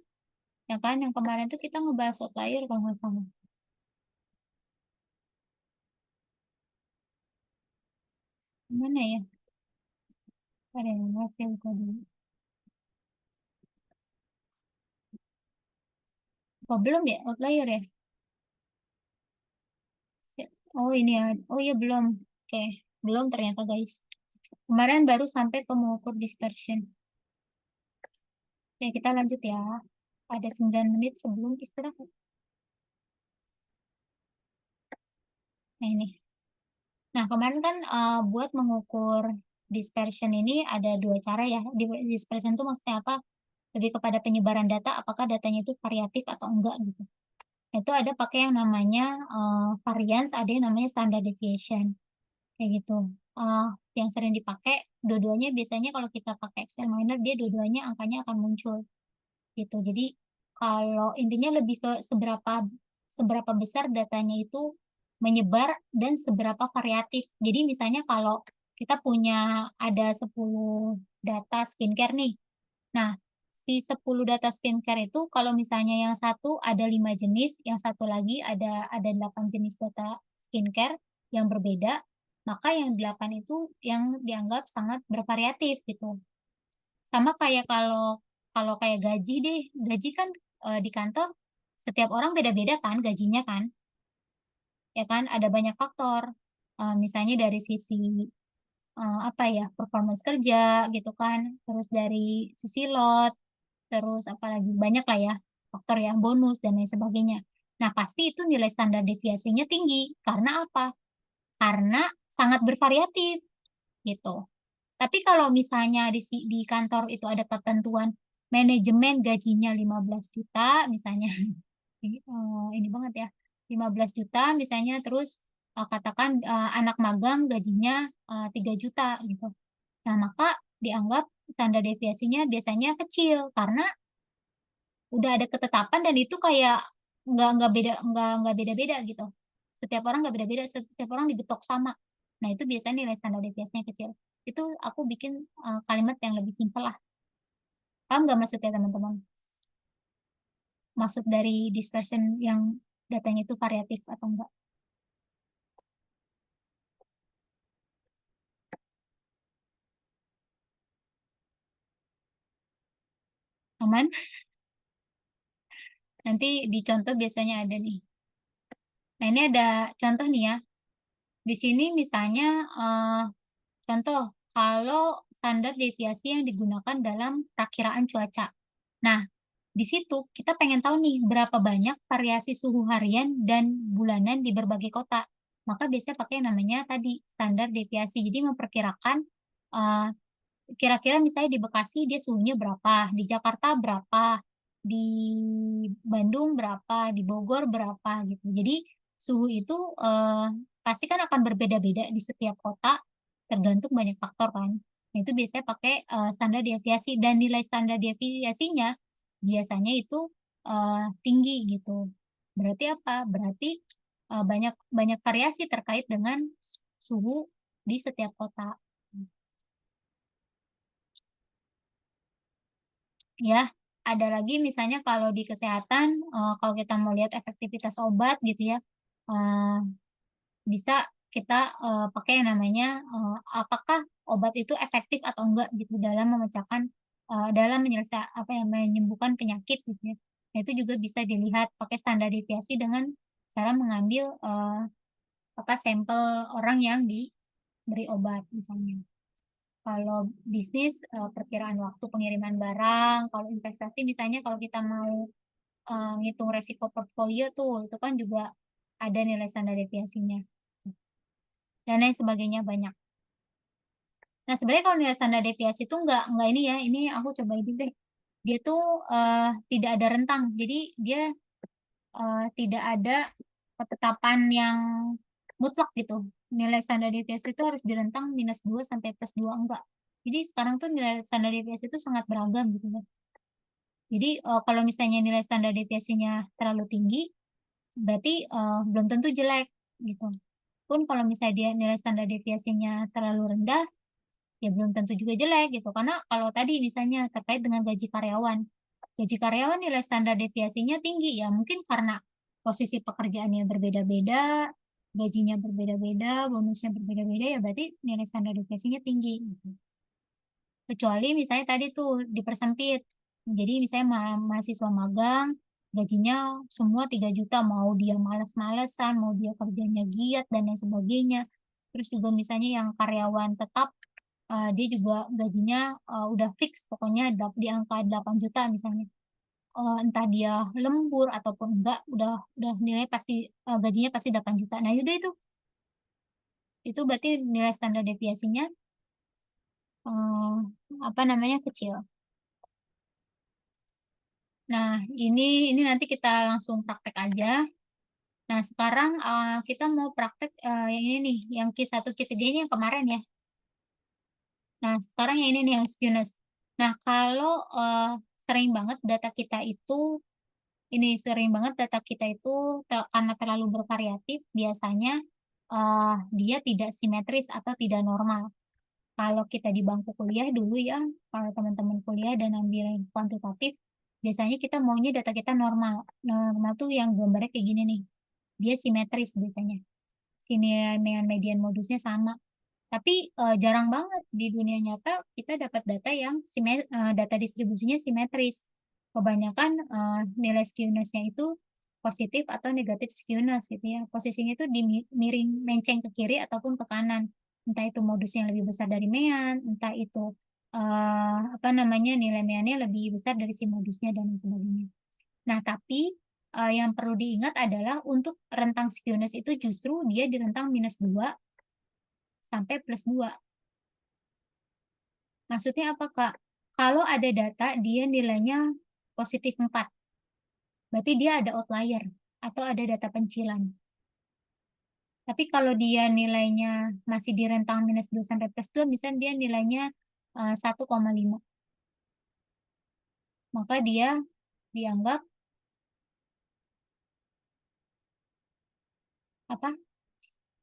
Ya kan, yang kemarin tuh kita ngebahas outlier kalau nggak salah. Mana ya? Ada yang masih buka dulu. Oh, belum ya? Outlier ya? Oh, ini ya. Oh iya, belum. Oke, belum ternyata guys. Kemarin baru sampai ke mengukur dispersion. Oke, kita lanjut ya. Ada 9 menit sebelum istirahat. Nah, ini. Nah, kemarin kan buat mengukur dispersion ini ada dua cara ya. Dispersion itu maksudnya apa? Lebih kepada penyebaran data, apakah datanya itu variatif atau enggak gitu. Itu ada pakai yang namanya variance, ada yang namanya standard deviation. Kayak gitu. Eh, yang sering dipakai, dua-duanya biasanya kalau kita pakai Excel Miner, dia dua-duanya angkanya akan muncul. Gitu. Jadi kalau intinya lebih ke seberapa besar datanya itu menyebar dan seberapa variatif. Jadi misalnya kalau kita punya ada 10 data skincare nih. Nah, si 10 data skincare itu kalau misalnya yang satu ada 5 jenis, yang satu lagi ada 8 jenis data skincare yang berbeda, maka yang 8 itu yang dianggap sangat bervariatif gitu. Sama kayak kalau kalau kayak gaji deh, gaji kan di kantor setiap orang beda-beda kan gajinya kan, ya kan ada banyak faktor. Misalnya dari sisi apa ya performance kerja gitu kan, terus dari sisi lot, terus apalagi banyak lah ya faktor ya bonus dan lain sebagainya. Nah pasti itu nilai standar deviasinya tinggi karena apa? Karena sangat bervariatif gitu. Tapi kalau misalnya di kantor itu ada ketentuan manajemen gajinya 15 juta misalnya, ini banget ya, 15 juta misalnya, terus katakan anak magang gajinya 3 juta gitu. Nah, maka dianggap standar deviasinya biasanya kecil karena udah ada ketetapan dan itu kayak nggak beda-beda gitu. Setiap orang nggak beda-beda, setiap orang digetok sama. Nah, itu biasanya nilai standar deviasinya kecil. Itu aku bikin kalimat yang lebih simpel lah. Paham nggak maksudnya teman-teman? Maksud dari dispersion yang datanya itu variatif atau enggak? Aman? Nanti di contoh biasanya ada nih. Nah, ini ada contoh nih ya. Di sini misalnya contoh kalau standar deviasi yang digunakan dalam perakiraan cuaca. Nah, di situ kita pengen tahu nih berapa banyak variasi suhu harian dan bulanan di berbagai kota. Maka biasanya pakai yang namanya tadi standar deviasi. Jadi memperkirakan eh, kira-kira misalnya di Bekasi dia suhunya berapa, di Jakarta berapa, di Bandung berapa, di Bogor berapa gitu. Jadi suhu itu pasti kan akan berbeda-beda di setiap kota, tergantung banyak faktor kan. Nah, itu biasanya pakai standar deviasi dan nilai standar deviasinya biasanya itu tinggi gitu. Berarti apa? Berarti banyak banyak variasi terkait dengan suhu di setiap kota. Ya, ada lagi misalnya kalau di kesehatan, kalau kita mau lihat efektivitas obat gitu ya, eh, bisa kita pakai yang namanya apakah obat itu efektif atau enggak gitu dalam memecahkan, dalam menyelesaikan apa yang menyembuhkan penyakit gitu ya. Nah, itu juga bisa dilihat pakai standar deviasi dengan cara mengambil apa sampel orang yang diberi obat misalnya. Kalau bisnis, perkiraan waktu pengiriman barang. Kalau investasi, misalnya kalau kita mau ngitung resiko portfolio tuh, itu kan juga ada nilai standar deviasinya. dan lain sebagainya banyak. Nah, sebenarnya kalau nilai standar deviasi itu nggak ini ya, ini aku coba ini deh. Dia tuh tidak ada rentang, jadi dia tidak ada ketetapan yang mutlak gitu. Nilai standar deviasi itu harus di rentang -2 sampai +2, enggak. Jadi sekarang tuh nilai standar deviasi itu sangat beragam gitu ya. Jadi kalau misalnya nilai standar deviasinya terlalu tinggi, berarti belum tentu jelek gitu. Pun kalau misalnya dia nilai standar deviasinya terlalu rendah, ya belum tentu juga jelek gitu. Karena kalau tadi misalnya terkait dengan gaji karyawan nilai standar deviasinya tinggi ya mungkin karena posisi pekerjaannya berbeda-beda, gajinya berbeda-beda, bonusnya berbeda-beda ya berarti nilai standar deviasinya tinggi gitu. Kecuali misalnya tadi tuh dipersempit. Jadi misalnya mahasiswa magang, gajinya semua 3 juta, mau dia males-malesan, mau dia kerjanya giat dan lain sebagainya. Terus juga misalnya yang karyawan tetap, dia juga gajinya udah fix, pokoknya di angka 8 juta misalnya. Entah dia lembur ataupun enggak, udah nilai pasti, gajinya pasti 8 juta. Nah yaudah itu berarti nilai standar deviasinya apa namanya kecil. Nah, ini nanti kita langsung praktek aja. Nah, sekarang kita mau praktek yang ini nih, yang Q1, Q3 ini yang kemarin ya. Nah, sekarang yang ini nih, yang skewness. Nah, kalau sering banget data kita itu, karena terlalu bervariatif, biasanya dia tidak simetris atau tidak normal. Kalau kita di bangku kuliah dulu ya, kalau teman-teman kuliah dan ambil kuantitatif, biasanya kita maunya data kita normal. Normal tuh yang gambarnya kayak gini nih. Dia simetris biasanya. Sini median modusnya sama. Tapi jarang banget di dunia nyata kita dapat data yang data distribusinya simetris. Kebanyakan nilai skewness-nya itu positif atau negatif skewness gitu ya. Posisinya itu miring menceng ke kiri ataupun ke kanan. Entah itu modusnya lebih besar dari mean, entah itu apa namanya nilai meannya lebih besar dari si modusnya dan lain sebagainya. Nah, tapi yang perlu diingat adalah untuk rentang skewness itu justru dia di rentang -2 sampai +2. Maksudnya apa, Kak? Kalau ada data dia nilainya positif 4, berarti dia ada outlier atau ada data pencilan. Tapi kalau dia nilainya masih di rentang -2 sampai +2, misalnya dia nilainya 1,5, maka dia dianggap apa?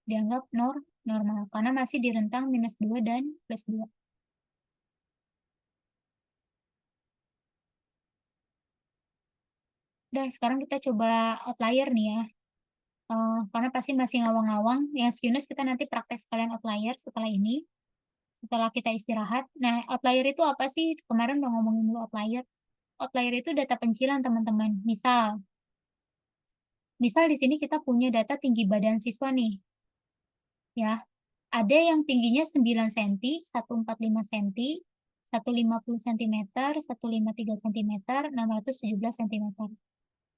Dianggap normal karena masih di rentang -2 dan +2. Udah, sekarang kita coba outlier nih ya. Karena pasti masih ngawang-ngawang. Yang skewness kita nanti praktek sekalian outlier setelah ini. Setelah kita istirahat. Nah, outlier itu apa sih? Kemarin udah ngomongin dulu outlier. Outlier itu data pencilan, teman-teman. Misal di sini kita punya data tinggi badan siswa nih. Ya, ada yang tingginya 9 cm, 145 cm, 150 cm, 153 cm, 617 cm.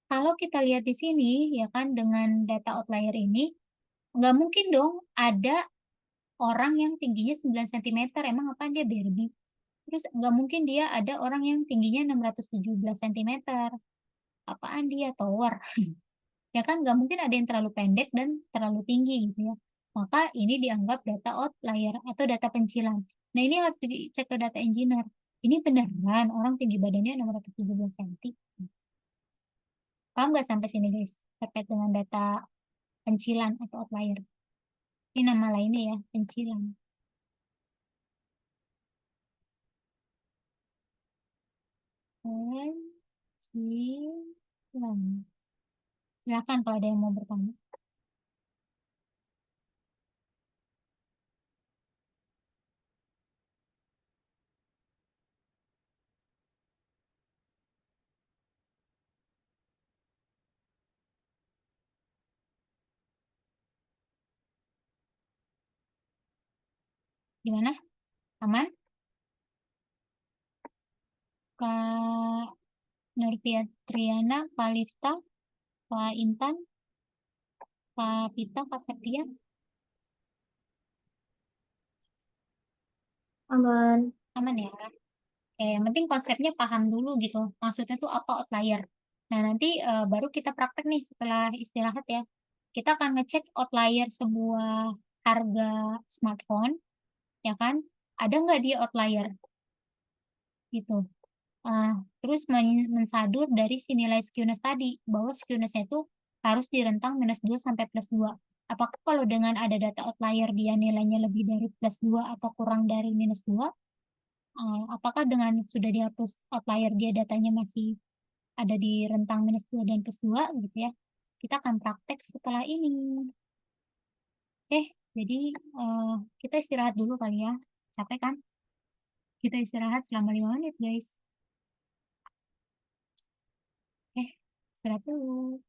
Kalau kita lihat di sini, ya kan, dengan data outlier ini, nggak mungkin dong ada orang yang tingginya 9 cm. Emang apa dia Barbie? Terus nggak mungkin dia ada orang yang tingginya 617 cm. Apaan dia tower? Ya kan nggak mungkin ada yang terlalu pendek dan terlalu tinggi gitu ya. Maka ini dianggap data outlier atau data pencilan. Nah ini harus dicek ke data engineer. Ini beneran orang tinggi badannya 617 cm. Paham nggak sampai sini guys? Terkait dengan data pencilan atau outlier. Ini nama lainnya ya, pencilan. Pencilan. Silakan kalau ada yang mau bertanya. Gimana? Aman? Kak Nurfiatriana, Kak Lifta, Kak Intan, Kak Pita, Kak Septia. Aman. Aman ya. Oke, yang penting konsepnya paham dulu gitu. Maksudnya tuh apa outlier. Nah, nanti baru kita praktek nih setelah istirahat ya. Kita akan ngecek outlier sebuah harga smartphone, ya kan? Ada nggak dia outlier gitu. Ah, terus mensadur dari si nilai skewness tadi, bahwa skewness-nya itu harus di rentang -2 sampai +2. Apakah kalau dengan ada data outlier dia nilainya lebih dari +2 atau kurang dari -2, apakah dengan sudah dihapus outlier dia datanya masih ada di rentang -2 dan +2 gitu ya. Kita akan praktek setelah ini. Oke, jadi eh, kita istirahat dulu kali ya. Capek kan? Kita istirahat selama 5 menit, guys. Oke, istirahat dulu.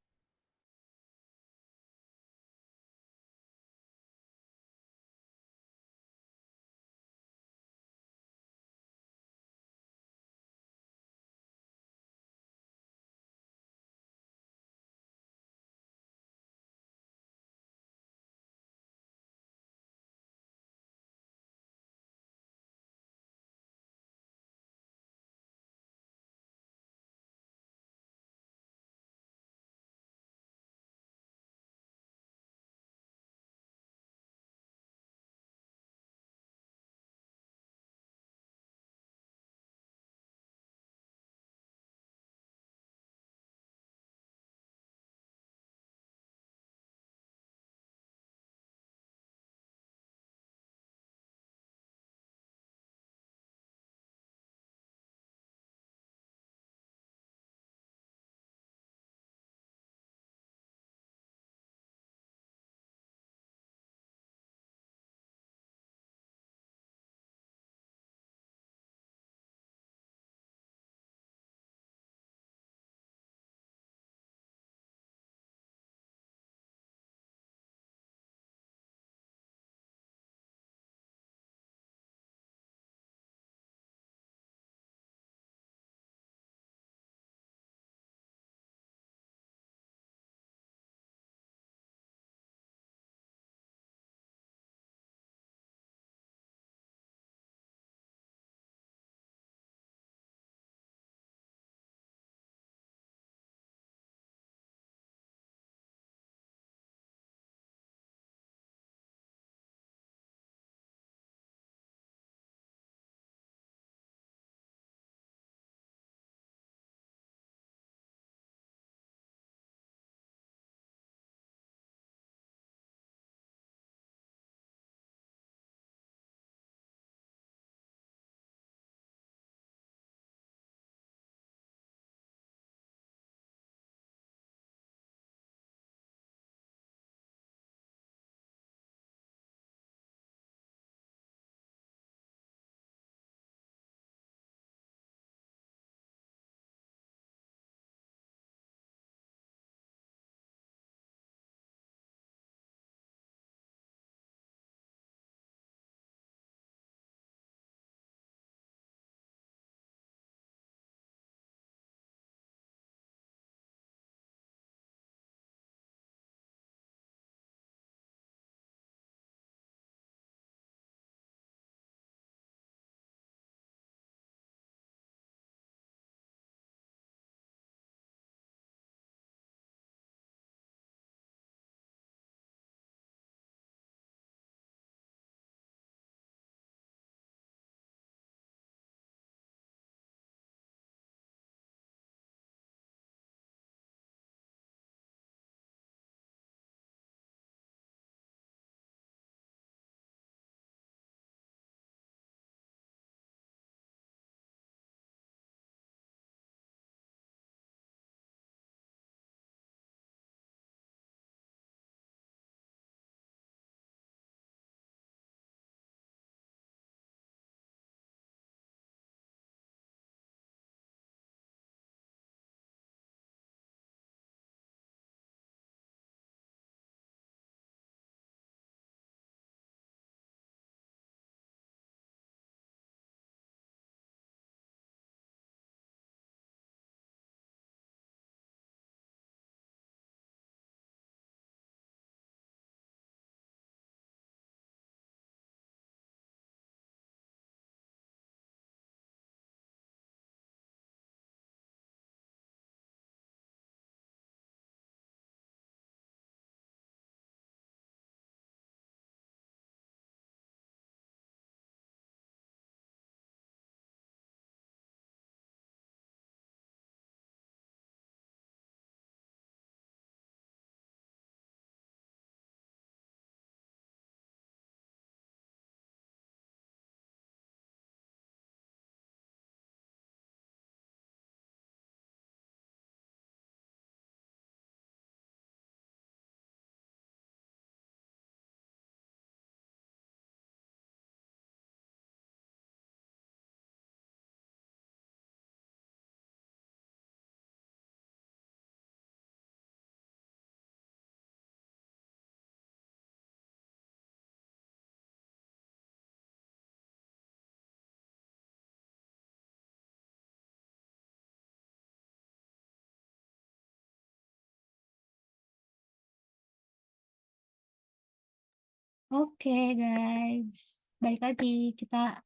Oke guys, balik lagi kita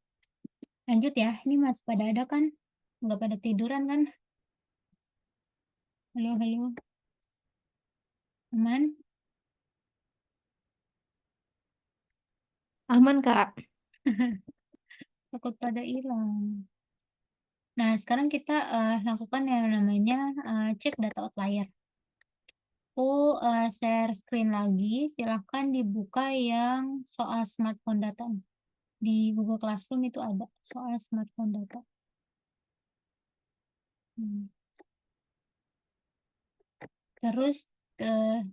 lanjut ya. Ini masih pada ada kan? Nggak pada tiduran kan? Halo, halo, aman? Aman, Kak. Takut pada hilang. Nah, sekarang kita lakukan yang namanya cek data outlier. Aku share screen lagi, silahkan dibuka yang soal smartphone data. Di Google Classroom itu ada soal smartphone data. Terus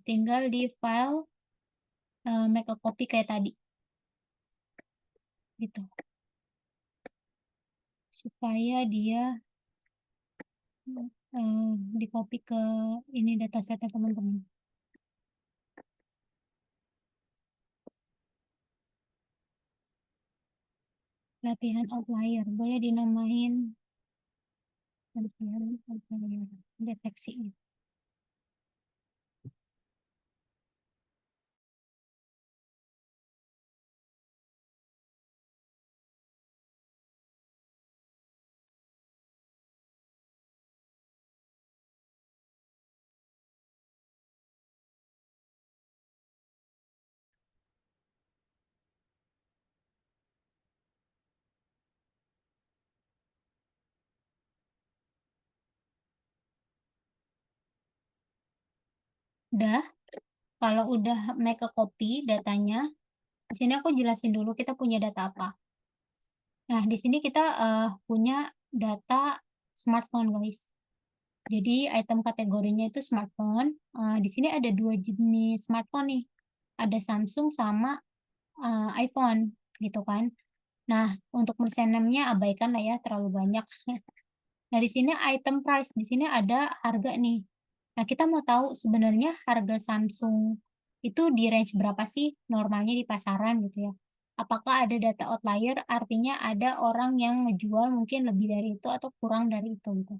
tinggal di file make a copy kayak tadi. Gitu. Supaya dia di copy ke ini datasetnya teman-teman. Latihan outlier, boleh dinamain latihan outlier, deteksi. Udah, kalau udah make a copy datanya, di sini aku jelasin dulu kita punya data apa. Nah, di sini kita punya data smartphone, guys. Jadi item kategorinya itu smartphone. Di sini ada 2 jenis smartphone nih. Ada Samsung sama iPhone, gitu kan. Nah, untuk merchant-nya abaikan lah ya, terlalu banyak. Nah, di sini item price, di sini ada harga nih. Nah, kita mau tahu sebenarnya harga Samsung itu di range berapa sih normalnya di pasaran gitu ya. Apakah ada data outlier, artinya ada orang yang ngejual mungkin lebih dari itu atau kurang dari itu gitu.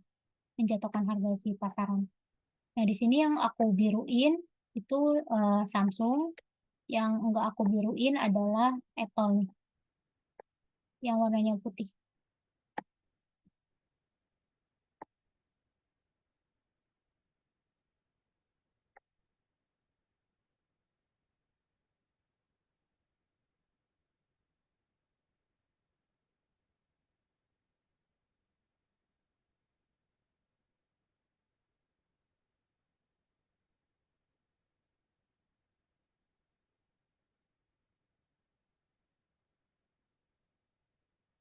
Menjatuhkan harga si pasaran. Nah, di sini yang aku biruin itu Samsung, yang enggak aku biruin adalah Apple nih, yang warnanya putih.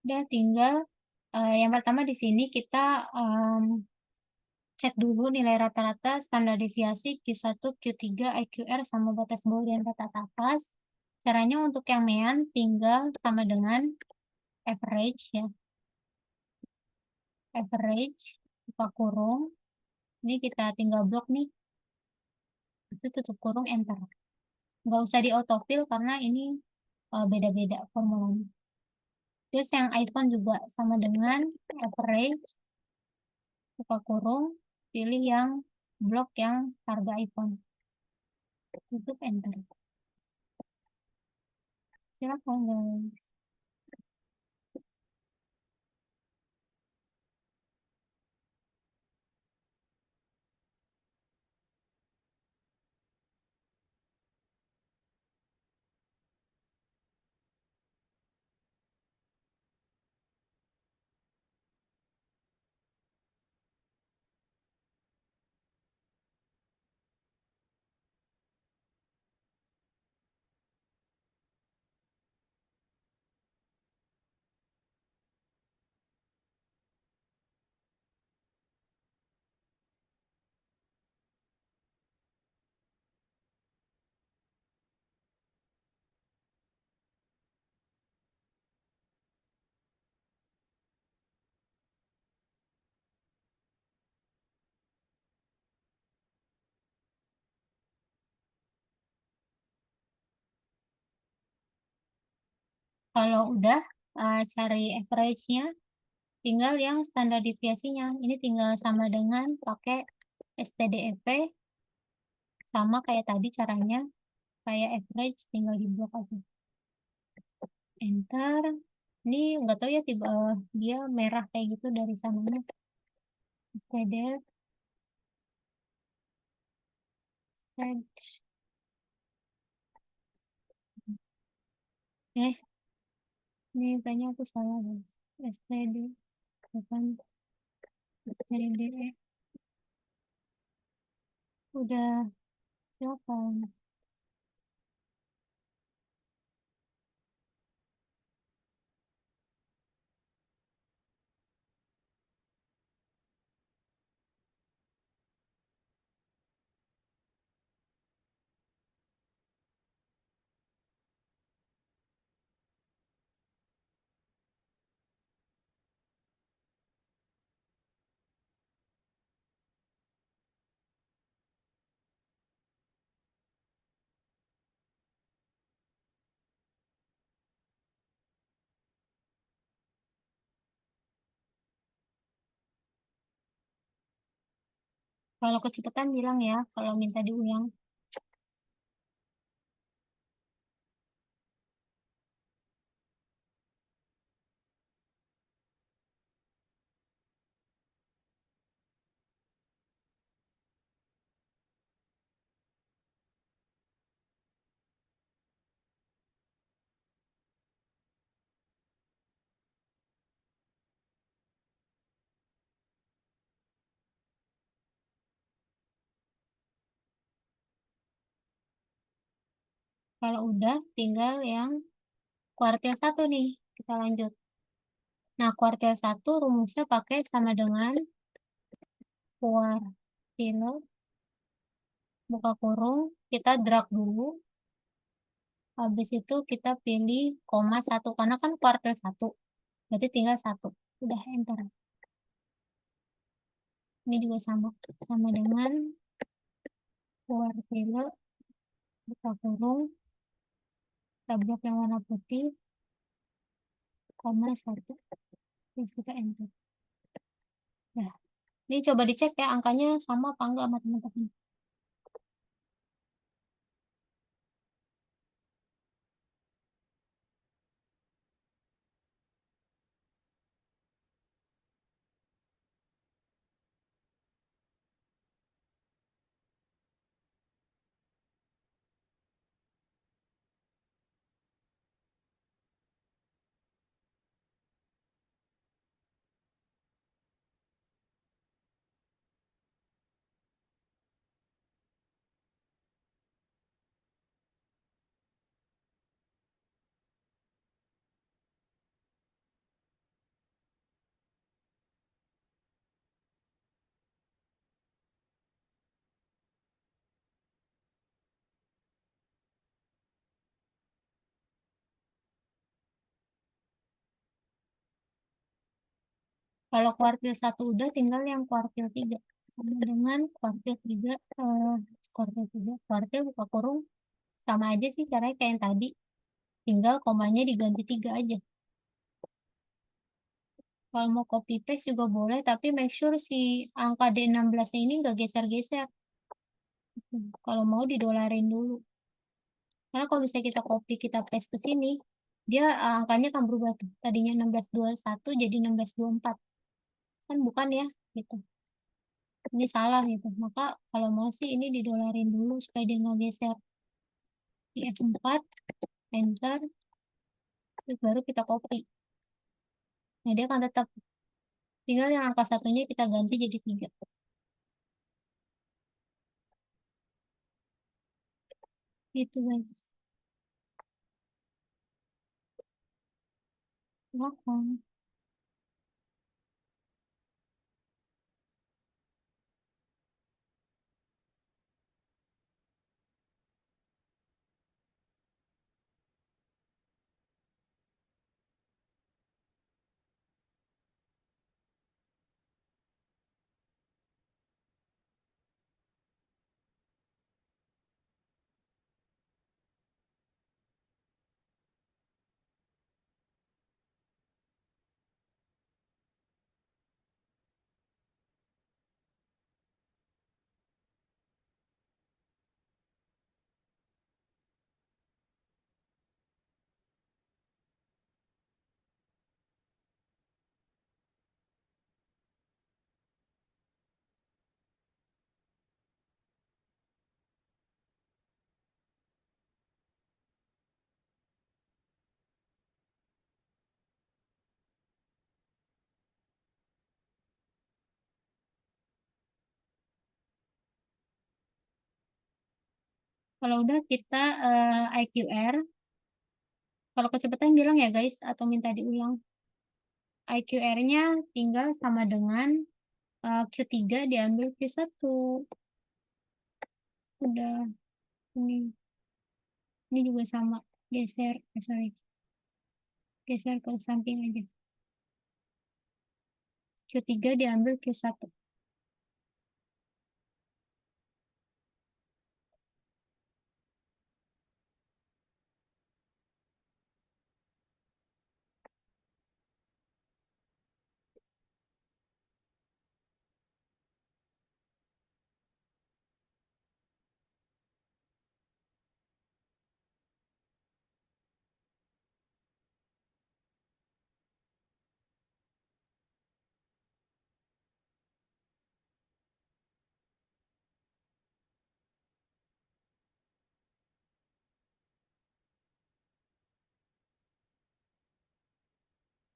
Udah tinggal yang pertama di sini kita cek dulu nilai rata-rata standar deviasi Q1, Q3, IQR sama batas bawah dan batas atas. Caranya untuk yang mean tinggal sama dengan average ya. Average, buka kurung. Ini kita tinggal blok nih. Itu tutup kurung, enter. Nggak usah di autofill karena ini beda-beda formulanya. Terus yang iPhone juga sama dengan average, buka kurung, pilih yang blok yang harga iPhone. Tutup, enter. Silakan guys. Kalau udah cari average-nya, tinggal yang standar deviasinya. Ini tinggal sama dengan pakai STDEV, sama kayak tadi caranya, kayak average tinggal di blok aja. enter. Ini nggak tahu ya tiba dia merah kayak gitu dari sananya. Std. Eh, ini kayaknya aku salah guys. STD bukan STD. Udah siapa? Kalau kecepatan bilang ya, kalau minta diulang. Kalau udah, tinggal yang kuartil 1 nih. Kita lanjut. Nah, kuartil 1 rumusnya pakai sama dengan kuartil, buka kurung, kita drag dulu. Habis itu kita pilih koma 1, karena kan kuartil 1. Berarti tinggal 1. Udah, enter. Ini juga sama dengan kuartil, buka kurung, kita blok yang warna putih, koma 1. Terus kita enter. Nah, ini coba dicek ya angkanya sama apa enggak sama teman-teman. Kalau kuartil 1 udah, tinggal yang kuartil 3. Sama dengan kuartil 3, kuartil buka kurung. Sama aja sih caranya kayak yang tadi. Tinggal komanya diganti 3 aja. Kalau mau copy paste juga boleh, tapi make sure si angka D16 ini nggak geser-geser. Kalau mau didolarin dulu. Karena kalau misalnya kita copy, kita paste ke sini, dia angkanya akan berubah tuh. Tadinya 1621 jadi 1624. Kan bukan ya, gitu. Ini salah gitu. Maka kalau mau sih ini didolarin dulu supaya dia nggak geser. Di F4, enter, terus baru kita copy. Nah, dia akan tetap. Tinggal yang angka satunya kita ganti jadi 3. Gitu guys. Welcome. Kalau udah kita IQR. Kalau kecepatan bilang ya guys, atau minta diulang. IQR-nya tinggal sama dengan Q3 diambil Q1. Udah, ini juga sama. Geser, sorry. Geser ke samping aja. Q3 diambil Q1.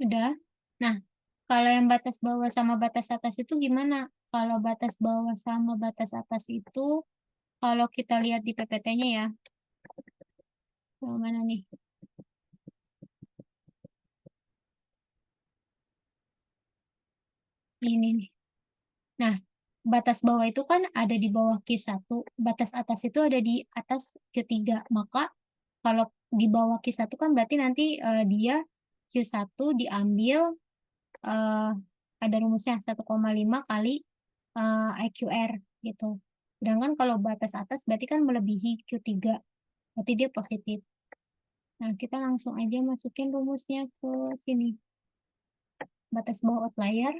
Udah. Nah, kalau yang batas bawah sama batas atas itu gimana? Kalau batas bawah sama batas atas itu, kalau kita lihat di PPT-nya ya. Mana nih? Ini nih. Nah, batas bawah itu kan ada di bawah Q1, batas atas itu ada di atas Q3. Maka kalau di bawah Q1 kan berarti nanti dia Q1 diambil eh, ada rumusnya 1,5 kali IQR gitu. Sedangkan kalau batas atas berarti kan melebihi Q3. Berarti dia positif. Nah, kita langsung aja masukin rumusnya ke sini. Batas bawah outlier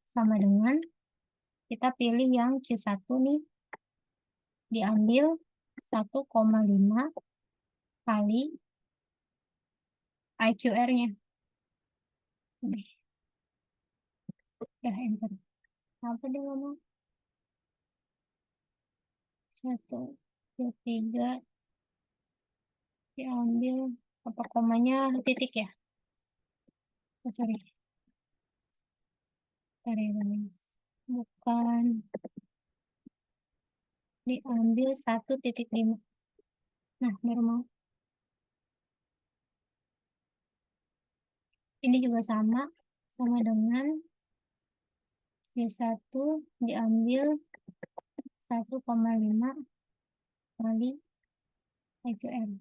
sama dengan kita pilih yang Q1 nih diambil 1,5 kali IQR-nya. Udah enter. Apa dia ngomong? 1,3 diambil apa komanya titik ya? Oh, sorry. Bentar ya guys. Bukan. Diambil 1,5. Nah, baru mau. Ini juga sama dengan Q1 diambil 1,5 kali IQR.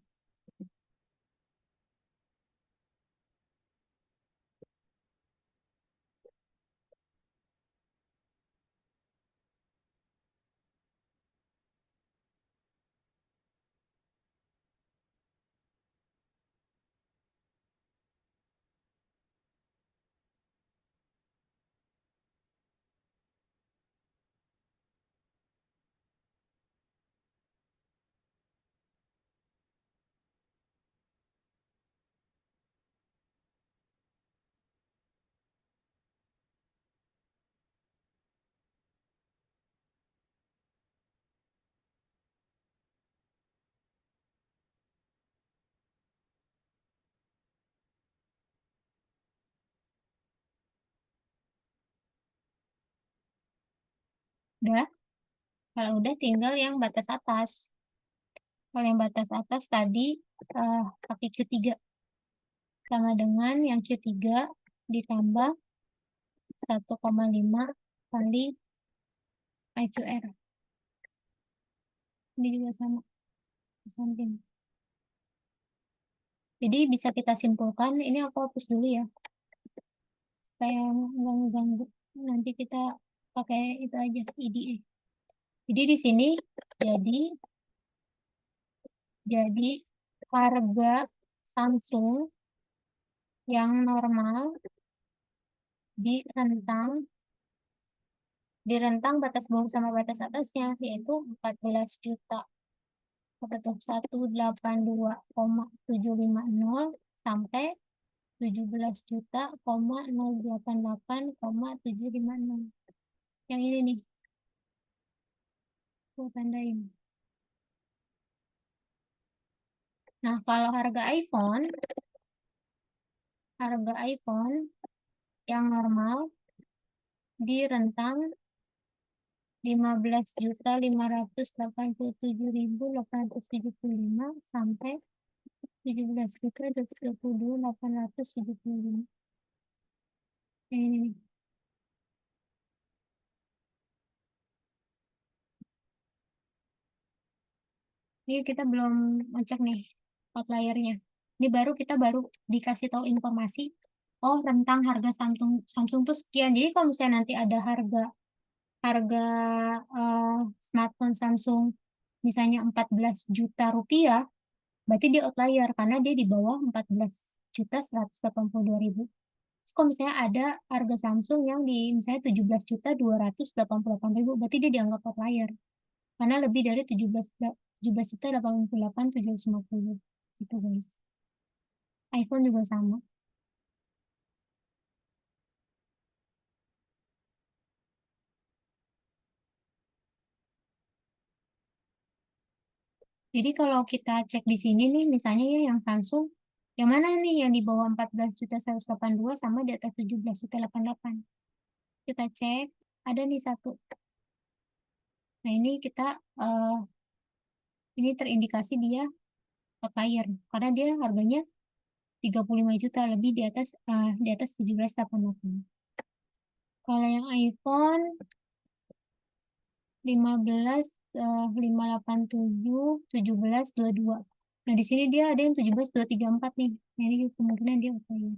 Udah. Kalau udah tinggal yang batas atas. Kalau yang batas atas tadi pakai Q3 sama dengan yang Q3 ditambah 1,5 kali IQR. Ini juga sama di samping. Jadi bisa kita simpulkan, ini aku hapus dulu ya. Supaya nggak mengganggu. Nanti kita pakai itu aja, IDE. Jadi di sini jadi harga Samsung yang normal di rentang batas bawah sama batas atasnya yaitu 14 juta. Apa tuh? 182,750 sampai 17 juta, 088,750. Yang ini nih. Aku tandain. Nah, kalau harga iPhone yang normal di rentang 15.587.875 sampai 17.222.875. Ini nih. Ini kita belum ngecek nih outliernya. Ini kita baru dikasih tahu informasi. Oh, rentang harga Samsung tuh sekian. Jadi kalau misalnya nanti ada harga smartphone Samsung misalnya 14 juta rupiah, berarti dia outlier karena dia di bawah 14.182.000. Terus kalau misalnya ada harga Samsung yang di misalnya 17.288.000, berarti dia dianggap outlier karena lebih dari 17.88.750 gitu guys. iPhone juga sama. Jadi kalau kita cek di sini nih, misalnya ya yang Samsung, yang mana nih yang di bawah 14.182 sama di atas 17.088. Kita cek, ada nih satu. Nah ini ini terindikasi dia outlier karena dia harganya 35 juta lebih di atas 17.088. Kalau yang iPhone 15.587.17.22. Nah, di sini dia ada yang 17.234 nih. Nah, ini kemungkinan dia outlier.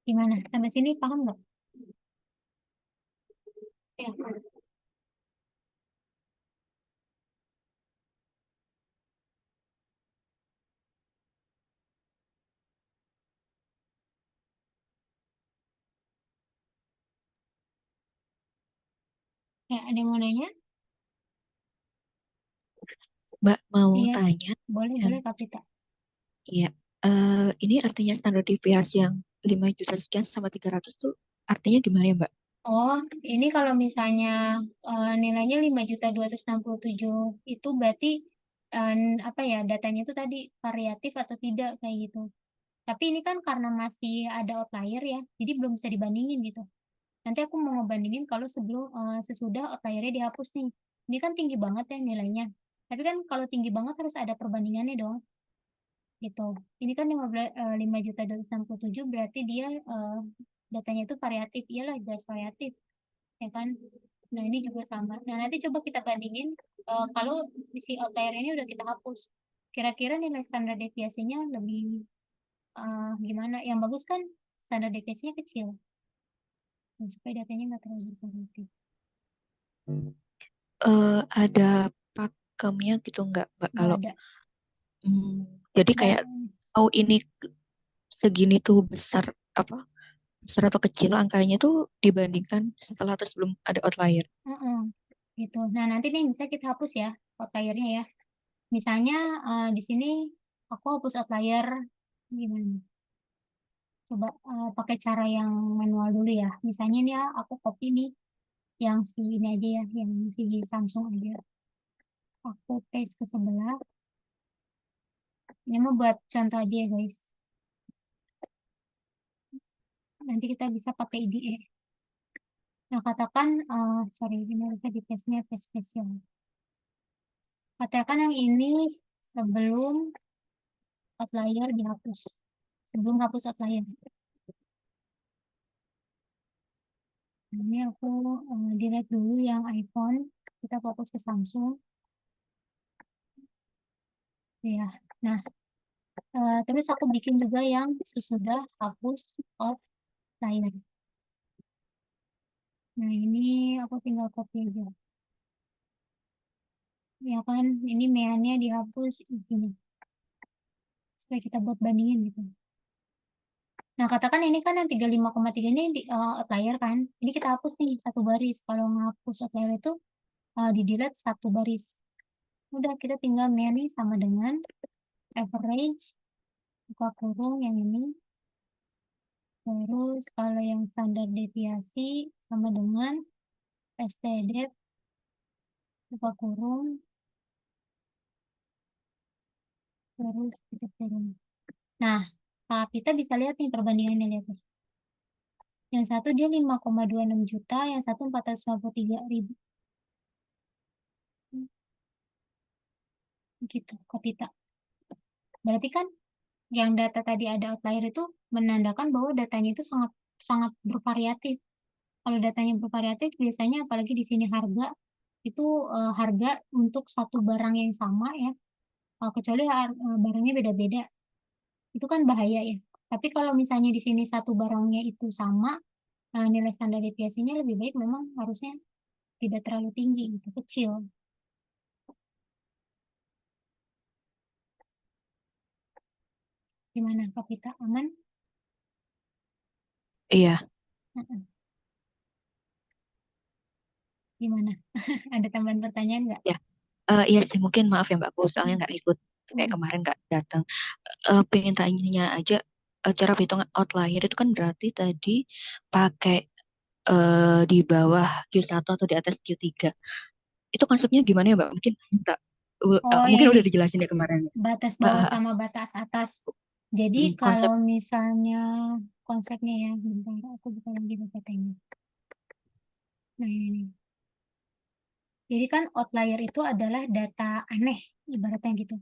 Gimana? Sampai sini paham nggak? Ya. Ya, ada yang mau nanya? Mbak mau Iya, tanya, boleh, yang Kak Pita. iya, ini artinya standar deviasi yang 5 juta sekian sama 300 tuh artinya gimana ya Mbak? Oh, ini kalau misalnya nilainya 5.267 itu berarti apa ya, datanya itu tadi variatif atau tidak kayak gitu. Tapi ini kan karena masih ada outlier ya, jadi belum bisa dibandingin gitu. Nanti aku mau ngebandingin kalau sesudah outliernya dihapus nih. Ini kan tinggi banget ya nilainya. Tapi kan kalau tinggi banget harus ada perbandingannya dong. Gitu. Ini kan 5.267 berarti dia datanya itu variatif. Iyalah jelas variatif. Ya kan? Nah ini juga sama. Nah nanti coba kita bandingin kalau si outlier ini udah kita hapus. Kira-kira nilai standar deviasinya lebih gimana? Yang bagus kan standar deviasinya kecil. Nah, supaya datanya nggak terlalu bervariatif. Ada pakemnya gitu nggak Mbak? Nggak Kalau ada. jadi Nggak kayak tahu ini segini tuh besar apa? Besar atau kecil angkanya tuh dibandingkan setelah atau sebelum ada outlier. Heeh, gitu. Nah, nanti nih misalnya kita hapus ya outliernya ya. Misalnya di sini aku hapus outlier gimana? Coba pakai cara yang manual dulu ya. Misalnya nih ya, aku copy nih yang si ini aja ya, yang si Samsung aja. Aku paste ke sebelah. Ini mau buat contoh aja ya guys. Nanti kita bisa pakai IDE. Nah, katakan, sorry, ini harusnya di paste-nya paste spesial. Katakan yang ini sebelum outlier dihapus. Sebelum hapus outlier. Ini aku delete dulu yang iPhone. Kita fokus ke Samsung. Ya. Nah, terus aku bikin juga yang sesudah hapus outlier. Nah, ini aku tinggal copy aja. Ya kan, ini meannya dihapus di sini. Supaya kita buat bandingin gitu. Nah, katakan ini kan yang 35,3 ini outlier kan. Ini kita hapus nih satu baris. Kalau ngapus outlier itu di delete satu baris. Udah, kita tinggal mean nih sama dengan average, buka kurung yang ini. Terus kalau yang standar deviasi sama dengan STDEV, buka kurung. Terus kita turun. Nah, kita bisa lihat nih perbandingannya lihat nih. Yang satu dia 5,26 juta, yang satu 453.000. Gitu, Kapita. Berarti kan yang data tadi ada outlier itu menandakan bahwa datanya itu sangat sangat bervariatif. Kalau datanya bervariatif biasanya apalagi di sini harga itu harga untuk satu barang yang sama ya. Kecuali barangnya beda-beda. Itu kan bahaya ya. Tapi kalau misalnya di sini satu barangnya itu sama, nilai standar deviasinya lebih baik memang harusnya tidak terlalu tinggi gitu, kecil. Gimana Kapita? Aman? Iya, Heeh. Gimana? Ada tambahan pertanyaan nggak? ya. Iya sih, mungkin maaf ya Mbak, aku soalnya nggak ikut kayak Mm. kemarin nggak datang. Pengen tanya aja, cara hitung outlier itu kan berarti tadi pakai di bawah Q1 atau di atas Q3. Itu konsepnya gimana ya Mbak? Mungkin tak, Oh ya mungkin ini udah dijelasin deh kemarin. batas Ah, bawah ah, ah. sama batas atas. Jadi Konsep, kalau misalnya konsepnya ya, bentar aku buka lagi PPT-nya. Nah ini. Jadi kan outlier itu adalah data aneh, ibaratnya gitu.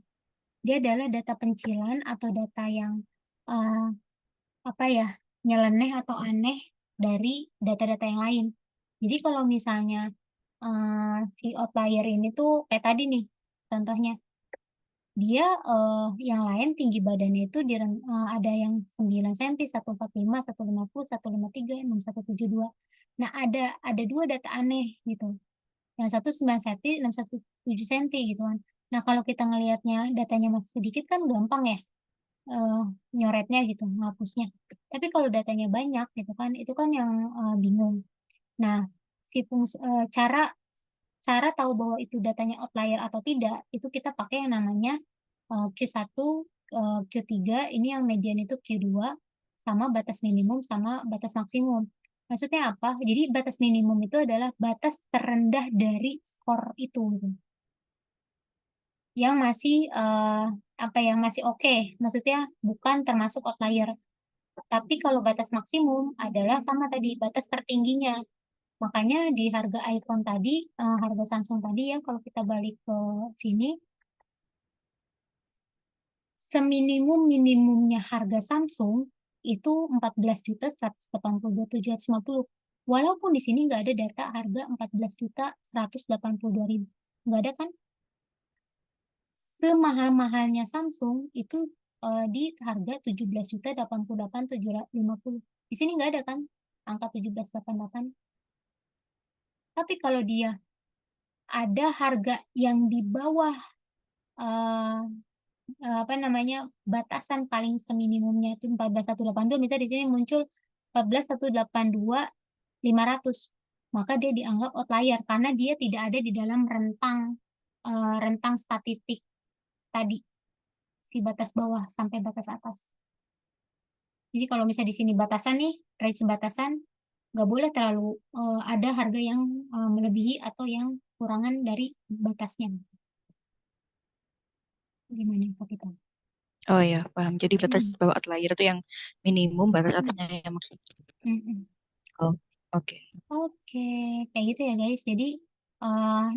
Dia adalah data pencilan atau data yang eh, apa ya, nyeleneh atau aneh dari data-data yang lain. Jadi kalau misalnya si outlier ini tuh kayak tadi nih, contohnya dia yang lain tinggi badannya itu ada yang 9 cm, 145, 150, 153, 6172. Nah, ada dua data aneh gitu. Yang satu 9 cm, 617 cm gitu kan. Nah, kalau kita ngelihatnya datanya masih sedikit kan gampang ya eh, nyoretnya gitu, ngapusnya. Tapi kalau datanya banyak gitu kan, itu kan yang bingung. Nah, cara cara tahu bahwa itu datanya outlier atau tidak, itu kita pakai yang namanya Q1, Q3, ini yang median itu Q2, sama batas minimum sama batas maksimum. Maksudnya apa? Jadi batas minimum itu adalah batas terendah dari skor itu, gitu. Yang masih apa ya, masih oke. Maksudnya bukan termasuk outlier. Tapi kalau batas maksimum adalah sama tadi batas tertingginya. Makanya di harga iPhone tadi, harga Samsung tadi ya, kalau kita balik ke sini, seminimum-minimumnya harga Samsung itu 14.182.750. Walaupun di sini nggak ada data harga 14.182.000. Nggak ada kan? Semahal-mahalnya Samsung itu di harga 17.088.750. Di sini nggak ada kan angka 1788. Tapi kalau dia ada harga yang di bawah eh, apa namanya batasan paling seminimumnya itu 14.182, misalnya di sini muncul 14.182.500, maka dia dianggap outlier karena dia tidak ada di dalam rentang statistik tadi, si batas bawah sampai batas atas. Jadi kalau misalnya di sini batasan nih, range batasan, nggak boleh terlalu ada harga yang melebihi atau yang kurangan dari batasnya. Gimana Kak Pita? oh ya paham. Jadi batas Hmm. bawah outlier itu yang minimum, batas Hmm. atasnya yang maksimum. Hmm. Oh, oke. Oke, kayak gitu ya guys. Jadi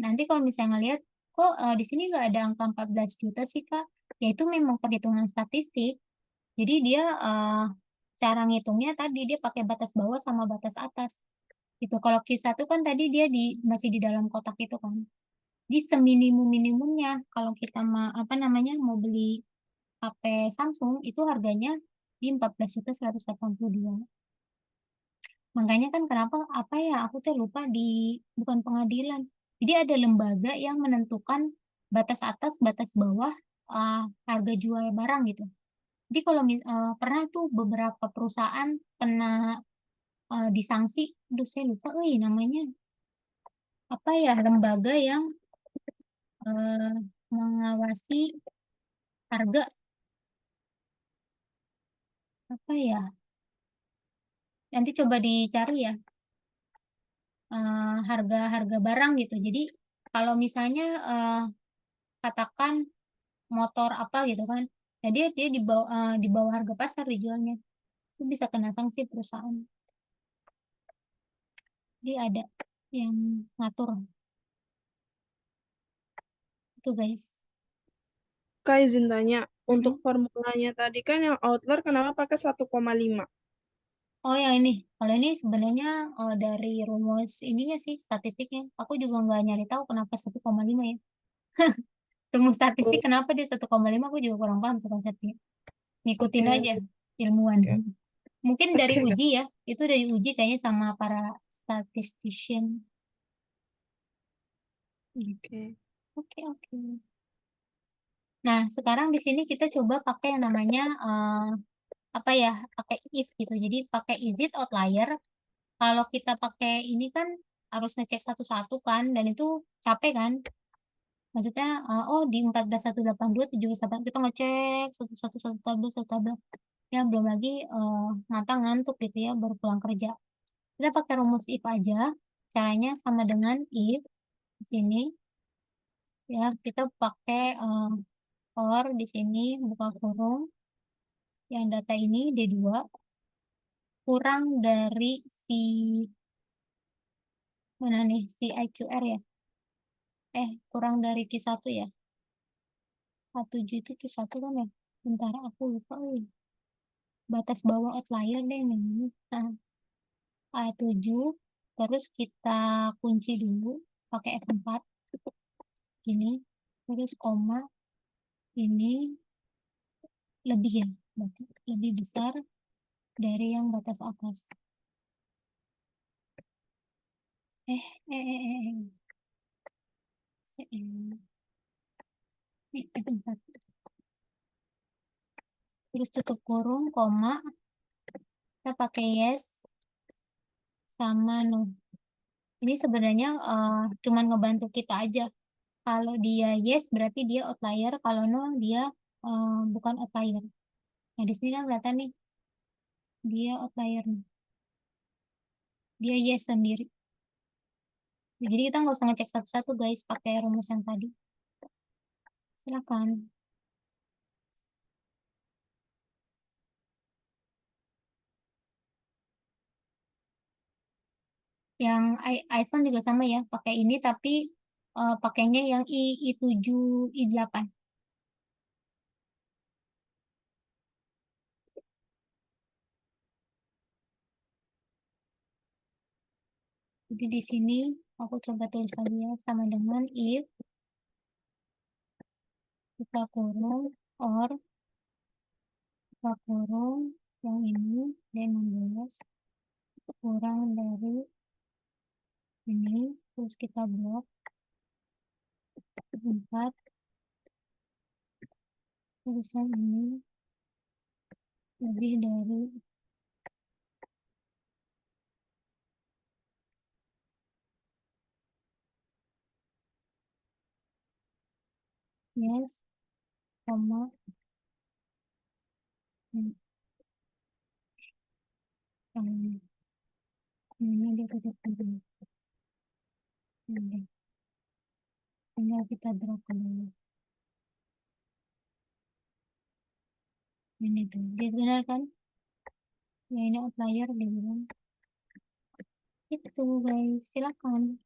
nanti kalau misalnya ngeliat, kok di sini nggak ada angka 14 juta sih Kak? Ya itu memang perhitungan statistik. Jadi dia cara ngitungnya tadi dia pakai batas bawah sama batas atas. Itu kalau Q1 kan tadi dia masih di dalam kotak itu kan. Di seminimum-minimumnya kalau kita apa namanya mau beli HP Samsung itu harganya di 14.182. Makanya kan kenapa apa ya aku tuh lupa bukan pengadilan. Jadi ada lembaga yang menentukan batas atas, batas bawah uh, harga jual barang gitu. Jadi kalau pernah tuh beberapa perusahaan kena disanksi, aduh saya lupa, namanya apa ya lembaga yang uh, mengawasi harga apa ya? Nanti coba dicari ya harga-harga barang gitu. Jadi kalau misalnya katakan motor apa gitu kan. Nah, dia di bawah harga pasar dijualnya. Itu bisa kena sanksi perusahaan. Jadi ada yang ngatur itu guys. Kak izin tanya, untuk formulanya tadi kan yang outlier kenapa pakai 1,5? Oh yang ini, kalau ini sebenarnya dari rumus ininya sih statistiknya. Aku juga nggak nyari tahu kenapa 1,5 ya. Rumus statistik Oh, kenapa dia 1,5 aku juga kurang paham tuh konsepnya. Ngikutin oke, aja ilmuwan. oke, Mungkin dari oke. uji ya, itu dari uji kayaknya sama para statistician. Oke. Oke, oke. Nah, sekarang di sini kita coba pakai yang namanya apa ya? Pakai if gitu. Jadi pakai is it outlier. Kalau kita pakai ini kan harus ngecek satu-satu kan, dan itu capek kan? Maksudnya, oh di 14.182, 78 kita ngecek satu-satu satu tabel satu tabel. Ya belum lagi mata ngantuk gitu ya baru pulang kerja. Kita pakai rumus if aja. Caranya sama dengan if di sini ya kita pakai or di sini buka kurung yang data ini D2 kurang dari si mana nih si IQR ya. Kurang dari Q1 ya. K7 itu Q1 kan ya. Bentar aku lupa. Batas bawah outlier deh ini. Nah, A7 terus kita kunci dulu pakai F4 gini terus koma ini lebih ya berarti lebih besar dari yang batas atas eh eh eh eh, eh. F4 terus tutup kurung koma kita pakai yes sama no ini sebenarnya cuman ngebantu kita aja kalau dia yes berarti dia outlier kalau no dia bukan outlier. Nah, di sini kan kelihatan nih, dia outlier nih. Dia yes sendiri. Jadi kita nggak usah ngecek satu-satu guys, pakai rumus yang tadi. Silakan. Yang iPhone juga sama ya, pakai ini tapi pakainya yang I7, I8. Jadi di sini aku coba tulis lagi ya, sama dengan if buka kurung or buka kurung yang ini D16 kurang dari ini terus kita blok 4 tulisan ini lebih dari yes koma ini dia tutup dulu. Udah. Tinggal kita drag ke bawah. Ini tuh dia benar kan ya ini outlier dia bilang itu guys silakan.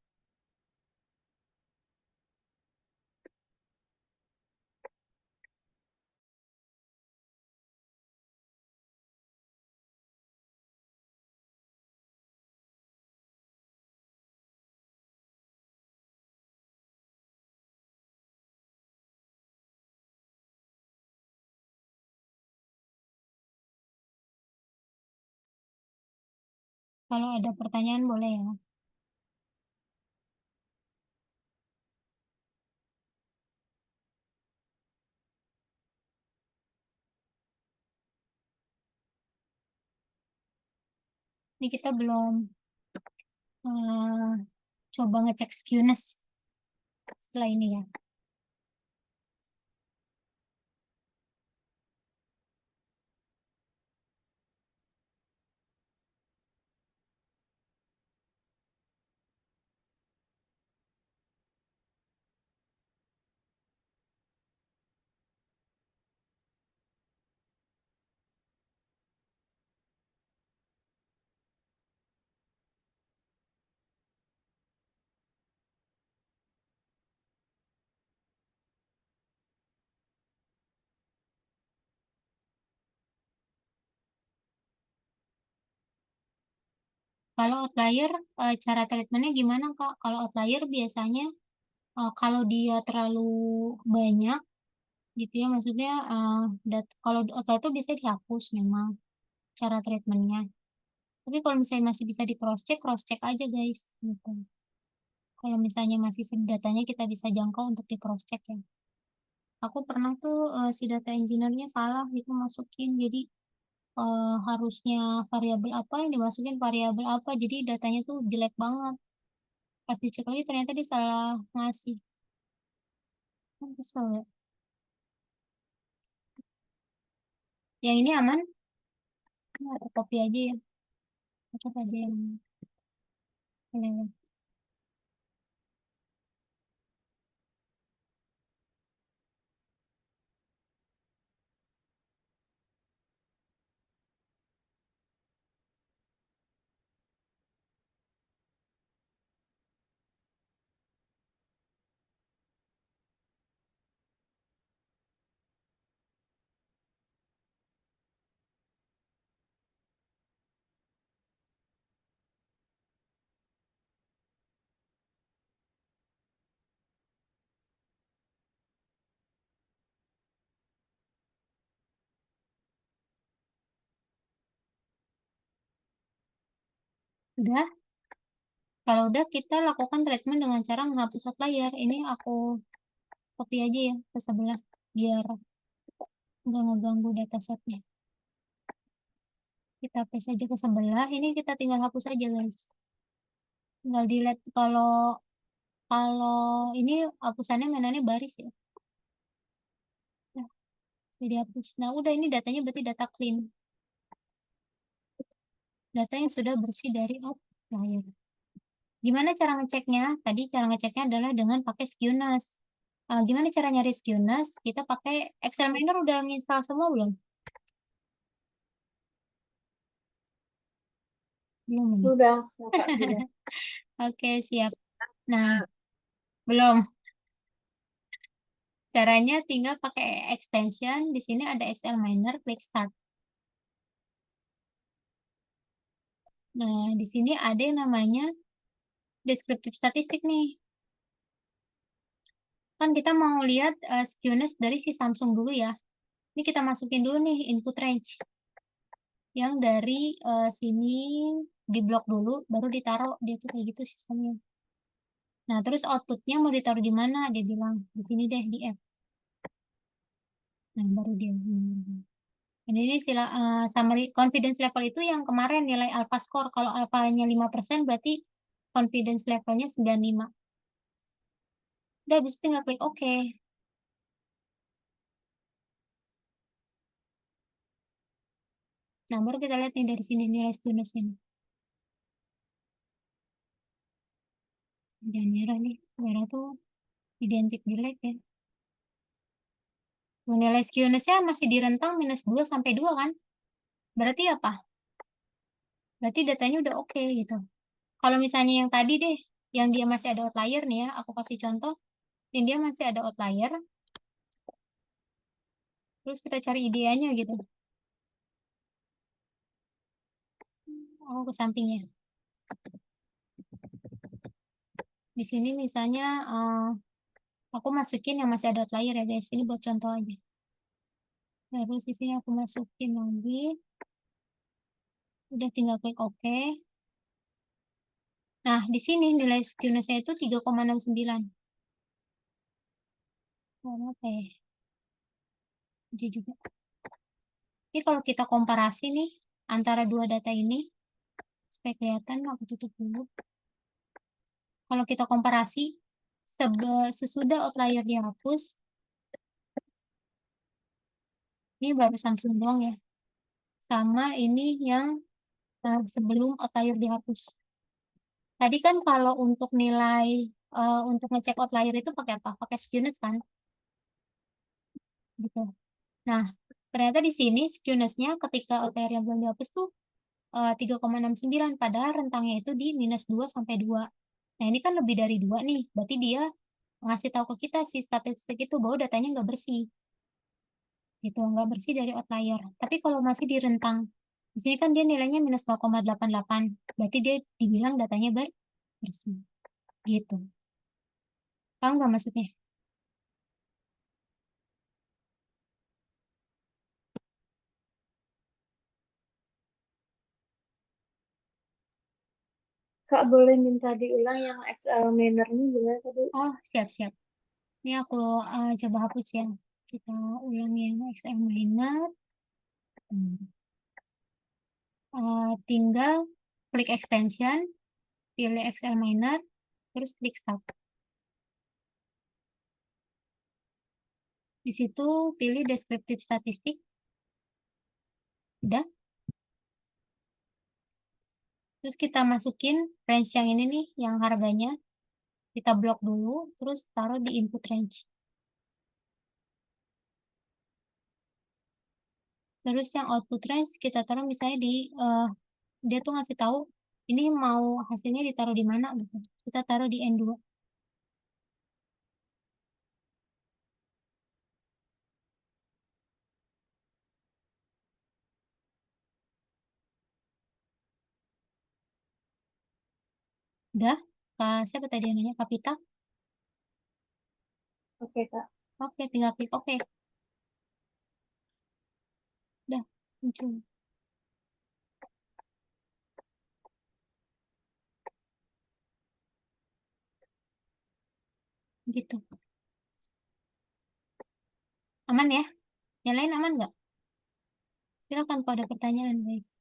Kalau ada pertanyaan boleh ya. Ini kita belum eh, coba ngecek skewness setelah ini ya. Kalau outlier, cara treatmentnya gimana, Kak? Kalau outlier biasanya kalau dia terlalu banyak gitu ya, maksudnya kalau outlier itu biasanya dihapus memang cara treatmentnya. Tapi kalau misalnya masih bisa di cross check aja guys gitu. Kalau misalnya masih datanya kita bisa jangkau untuk di cross check ya. Aku pernah tuh si data engineer-nya salah gitu masukin, jadi harusnya variabel apa yang dimasukin variabel apa, jadi datanya tuh jelek banget. Pas dicek lagi ternyata dia salah ngasih. Kan kesel ya. Yang ini aman? Nah, copy aja ya. Copy aja yang ini. Udah? Kalau udah kita lakukan treatment dengan cara menghapus outlier. Ini aku copy aja ya ke sebelah biar nggak ngeganggu datasetnya. Kita paste aja ke sebelah. Ini kita tinggal hapus aja guys. Tinggal delete. Kalau ini hapusannya mainannya baris ya. Nah, jadi hapus. Nah udah, ini datanya berarti data clean. Data yang sudah bersih dari outlier. Gimana cara ngeceknya? Tadi cara ngeceknya adalah dengan pakai SQNAS. Gimana cara nyari SQNAS? Kita pakai Excel Miner, udah nginstal semua belum? Belum ya? Sudah, Kak, sudah. Oke, siap. Nah, belum. Caranya tinggal pakai extension. Di sini ada Excel Miner, klik Start. Nah, di sini ada yang namanya deskriptif statistik nih. Kan kita mau lihat SQNAS dari si Samsung dulu ya. Ini kita masukin dulu nih input range. Yang dari sini di blok dulu, baru ditaruh. Dia tuh kayak gitu sistemnya. Nah, terus outputnya mau ditaruh di mana? Dia bilang, di sini deh, di F. Nah, baru dia. Dan ini summary confidence level itu yang kemarin nilai alpha score. Kalau alphanya 5%, berarti confidence levelnya 95. Udah, habis itu tinggal klik OK. Nah, baru kita lihat nih dari sini nilai SQNAS ini. Jangan merah nih. Merah tuh identik jelek ya. Nilai SQNAS-nya masih di rentang -2 sampai 2 kan? Berarti apa? Berarti datanya udah oke gitu. Kalau misalnya yang tadi deh, yang dia masih ada outlier nih ya, aku kasih contoh. Yang dia masih ada outlier. Terus kita cari ideanya gitu. Oh, ke sampingnya. Di sini misalnya aku masukin yang masih ada outlier ya guys. Ini buat contoh aja. Terus di sini aku masukin lagi. Udah tinggal klik OK. Nah, di sini nilai SQNAS-nya itu 3,69. Apa ya? Dia juga. Ini kalau kita komparasi nih antara dua data ini, supaya kelihatan, aku tutup dulu. Kalau kita komparasi sesudah outlier dihapus, ini baru Samsung doang ya, sama ini yang sebelum outlier dihapus. Tadi kan kalau untuk nilai untuk ngecek outlier itu pakai apa? Pakai SQNAS kan? Gitu. Nah, ternyata di sini SQNAS-nya ketika outlier yang belum dihapus tuh 3,69, padahal rentangnya itu di -2 sampai 2. Nah, ini kan lebih dari 2 nih. Berarti dia ngasih tahu ke kita si statistik itu bahwa datanya nggak bersih. Gitu, nggak bersih dari outlier. Tapi kalau masih di rentang Di sini kan dia nilainya minus 0,88. Berarti dia dibilang datanya bersih. Gitu. Paham nggak maksudnya? Kak boleh minta diulang yang examiner-nya gimana tadi? Oh, siap-siap. Ini aku coba hapus ya. Kita ulang yang examiner. Tinggal klik extension, pilih examiner, terus klik start. Di situ pilih deskriptif statistik. Udah. Terus kita masukin range yang ini nih, yang harganya. Kita blok dulu, terus taruh di input range. Terus yang output range kita taruh misalnya di, dia tuh ngasih tahu ini mau hasilnya ditaruh di mana gitu. Kita taruh di N2. Udah? Siapa tadi yang nanya? Kapita? Oke Kak. Oke, tinggal klik oke. Udah, muncul. Gitu. Aman ya? Yang lain aman nggak? Silakan kalau ada pertanyaan, guys.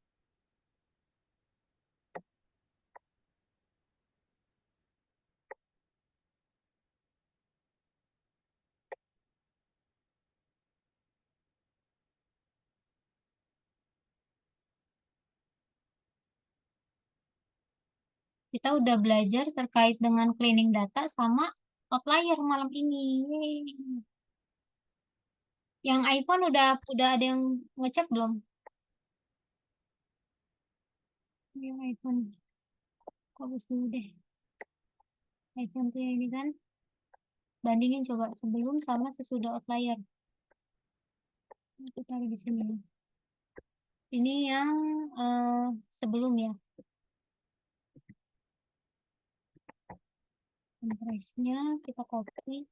Kita udah belajar terkait dengan cleaning data sama outlier malam ini. Yeay. Yang iPhone udah ada yang ngecek belum? Yang iPhone. Fokus dulu deh. iPhone tuh yang ini kan. Bandingin coba sebelum sama sesudah outlier. Aku taruh di sini. Ini yang sebelum ya. Price-nya kita copy.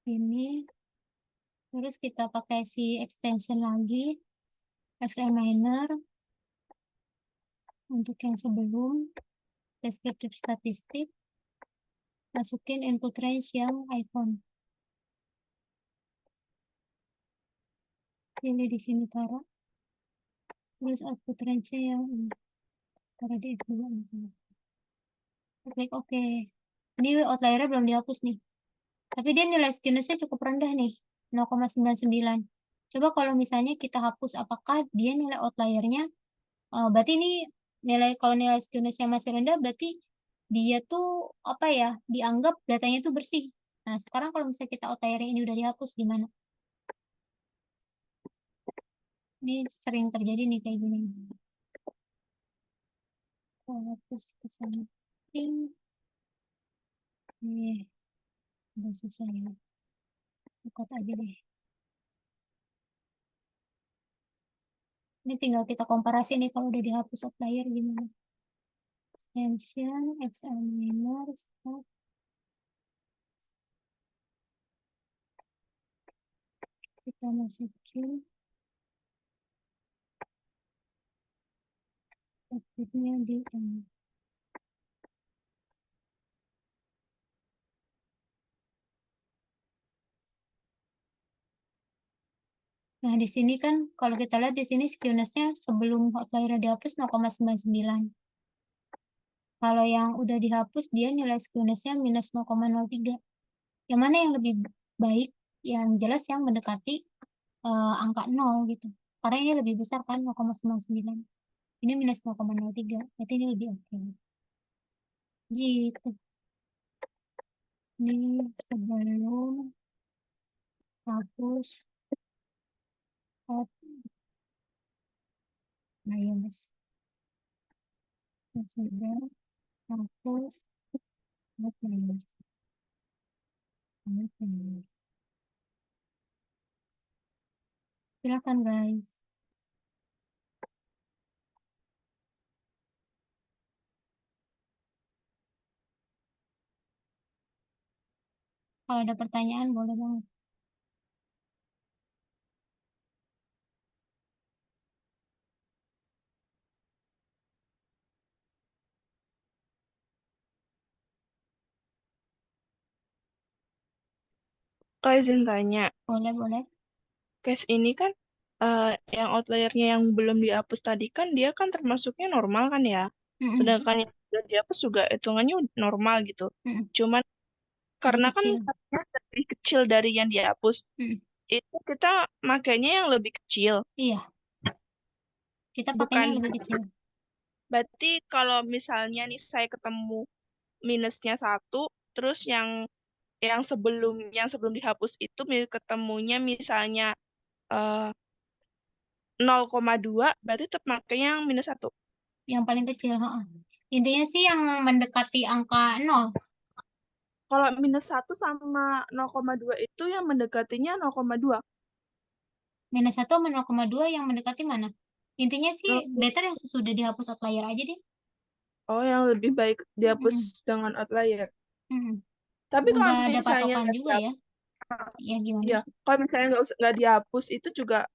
Ini. Terus kita pakai si extension lagi. Examiner. Untuk yang sebelum. Deskriptif statistik. Masukin input range yang iPhone. Pilih di sini taruh. Terus output range-nya yang ini. Taruh di F2 misalnya. Klik OK. Ini outlier-nya belum dihapus nih. Tapi dia nilai skewness-nya cukup rendah nih. 0,99. Coba kalau misalnya kita hapus, apakah dia nilai outlier-nya? Berarti ini kalau nilai skewness-nya masih rendah, berarti dia tuh apa ya? Dianggap datanya tuh bersih. Nah, sekarang kalau misalnya kita outlier ini udah dihapus gimana? Ini sering terjadi nih kayak gini. Hapus ke sana. Udah susah ya. Buka aja deh. Ini tinggal kita komparasi nih kalau udah dihapus outlier gimana. Extension, examiner, start. Kita masukin outputnya di ini. Nah, di sini kan kalau kita lihat di sini skewness-nya sebelum outlier dihapus 0,99. Kalau yang udah dihapus dia nilai skewness-nya minus 0,03. Yang mana yang lebih baik? Yang jelas yang mendekati angka 0 gitu. Karena ini lebih besar kan 0,99. Ini minus 0,03. Berarti ini lebih oke. Gitu. Ini sebelum hapus outliers. Sudah hapus outliers. Oke. Silakan guys. Kalau ada pertanyaan boleh banget. Kak izin tanya, Boleh. case ini kan yang outliernya yang belum dihapus tadi kan dia kan termasuknya normal kan ya. Mm-mm. Sedangkan yang sudah dihapus juga hitungannya normal gitu. Mm-mm. Cuman Lebih karena kan kecil. katanya lebih kecil dari yang dihapus, Mm-mm. itu kita makainya yang lebih kecil. Iya, kita pakainya yang Bukan, lebih kecil. berarti kalau misalnya nih saya ketemu minusnya 1, terus yang sebelum dihapus itu ketemunya misalnya eh, 0,2, berarti tetap makainya yang -1. Yang paling kecil. Ha-ha. Intinya sih yang mendekati angka 0. Kalau -1 sama 0,2 itu yang mendekatinya 0,2. -1 sama 0,2 yang mendekati mana? Intinya sih Nol- better yang sesudah dihapus outlier aja deh. Oh, yang lebih baik dihapus Mm-mm. dengan outlier. Mm-mm. Tapi kalau Nggak ada misalnya patokan nggak juga ya. Ya gimana? ya, kalau misalnya nggak dihapus itu juga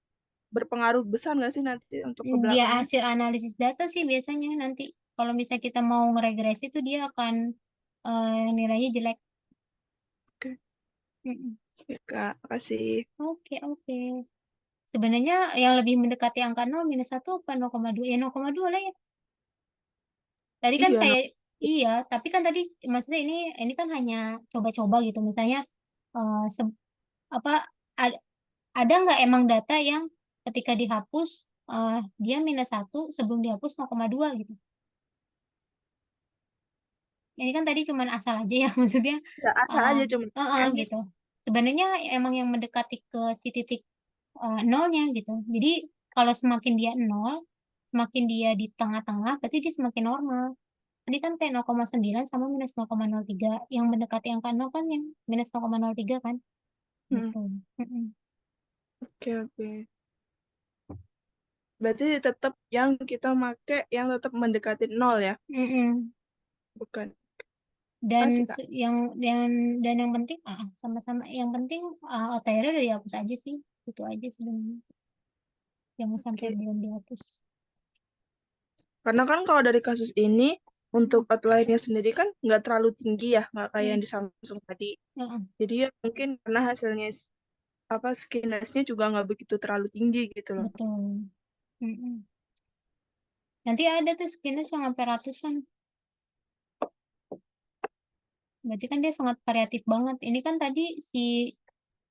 berpengaruh besar nggak sih nanti untuk ke Dia belakangnya? hasil analisis data sih biasanya nanti. Kalau misalnya kita mau ngeregresi itu dia akan nilainya jelek. Oke, Mm-mm. ya, Kak, kasih. Oke. Sebenarnya yang lebih mendekati angka 0 -1 apa 0,2? Ya 0,2 lah ya. Tadi kan Iya, kayak iya, tapi kan tadi maksudnya ini kan hanya coba-coba gitu. Misalnya apa ad- ada nggak emang data yang ketika dihapus dia -1 sebelum dihapus 0,2 gitu. Ini kan tadi cuman asal aja ya maksudnya nggak ada eh, aja cuma M-nya gitu. Sebenarnya emang yang mendekati ke si titik nolnya gitu. Jadi kalau semakin dia nol, semakin dia di tengah-tengah, berarti dia semakin normal. Ini kan kayak 0,9 sama -0,03. Yang mendekati angka 0 kan yang -0,03 kan? Hmm, Gitu. Mm-mm. oke. Berarti tetap yang kita pakai yang tetap mendekati 0 ya, Mm-mm. bukan? Dan Kasih, Kak. dan yang penting sama-sama yang penting OTR udah dihapus aja sih. Itu aja sebenarnya. Jangan sampai Oke. belum dihapus. Karena kan kalau dari kasus ini, untuk outliernya sendiri kan nggak terlalu tinggi ya, nggak kayak yang Mm. di Samsung tadi. Heeh, Jadi ya mungkin karena hasilnya skinnesnya juga nggak begitu terlalu tinggi gitu loh. betul. Mm-mm. Nanti ada tuh skinnya yang sampai ratusan. Berarti kan dia sangat variatif banget. Ini kan tadi si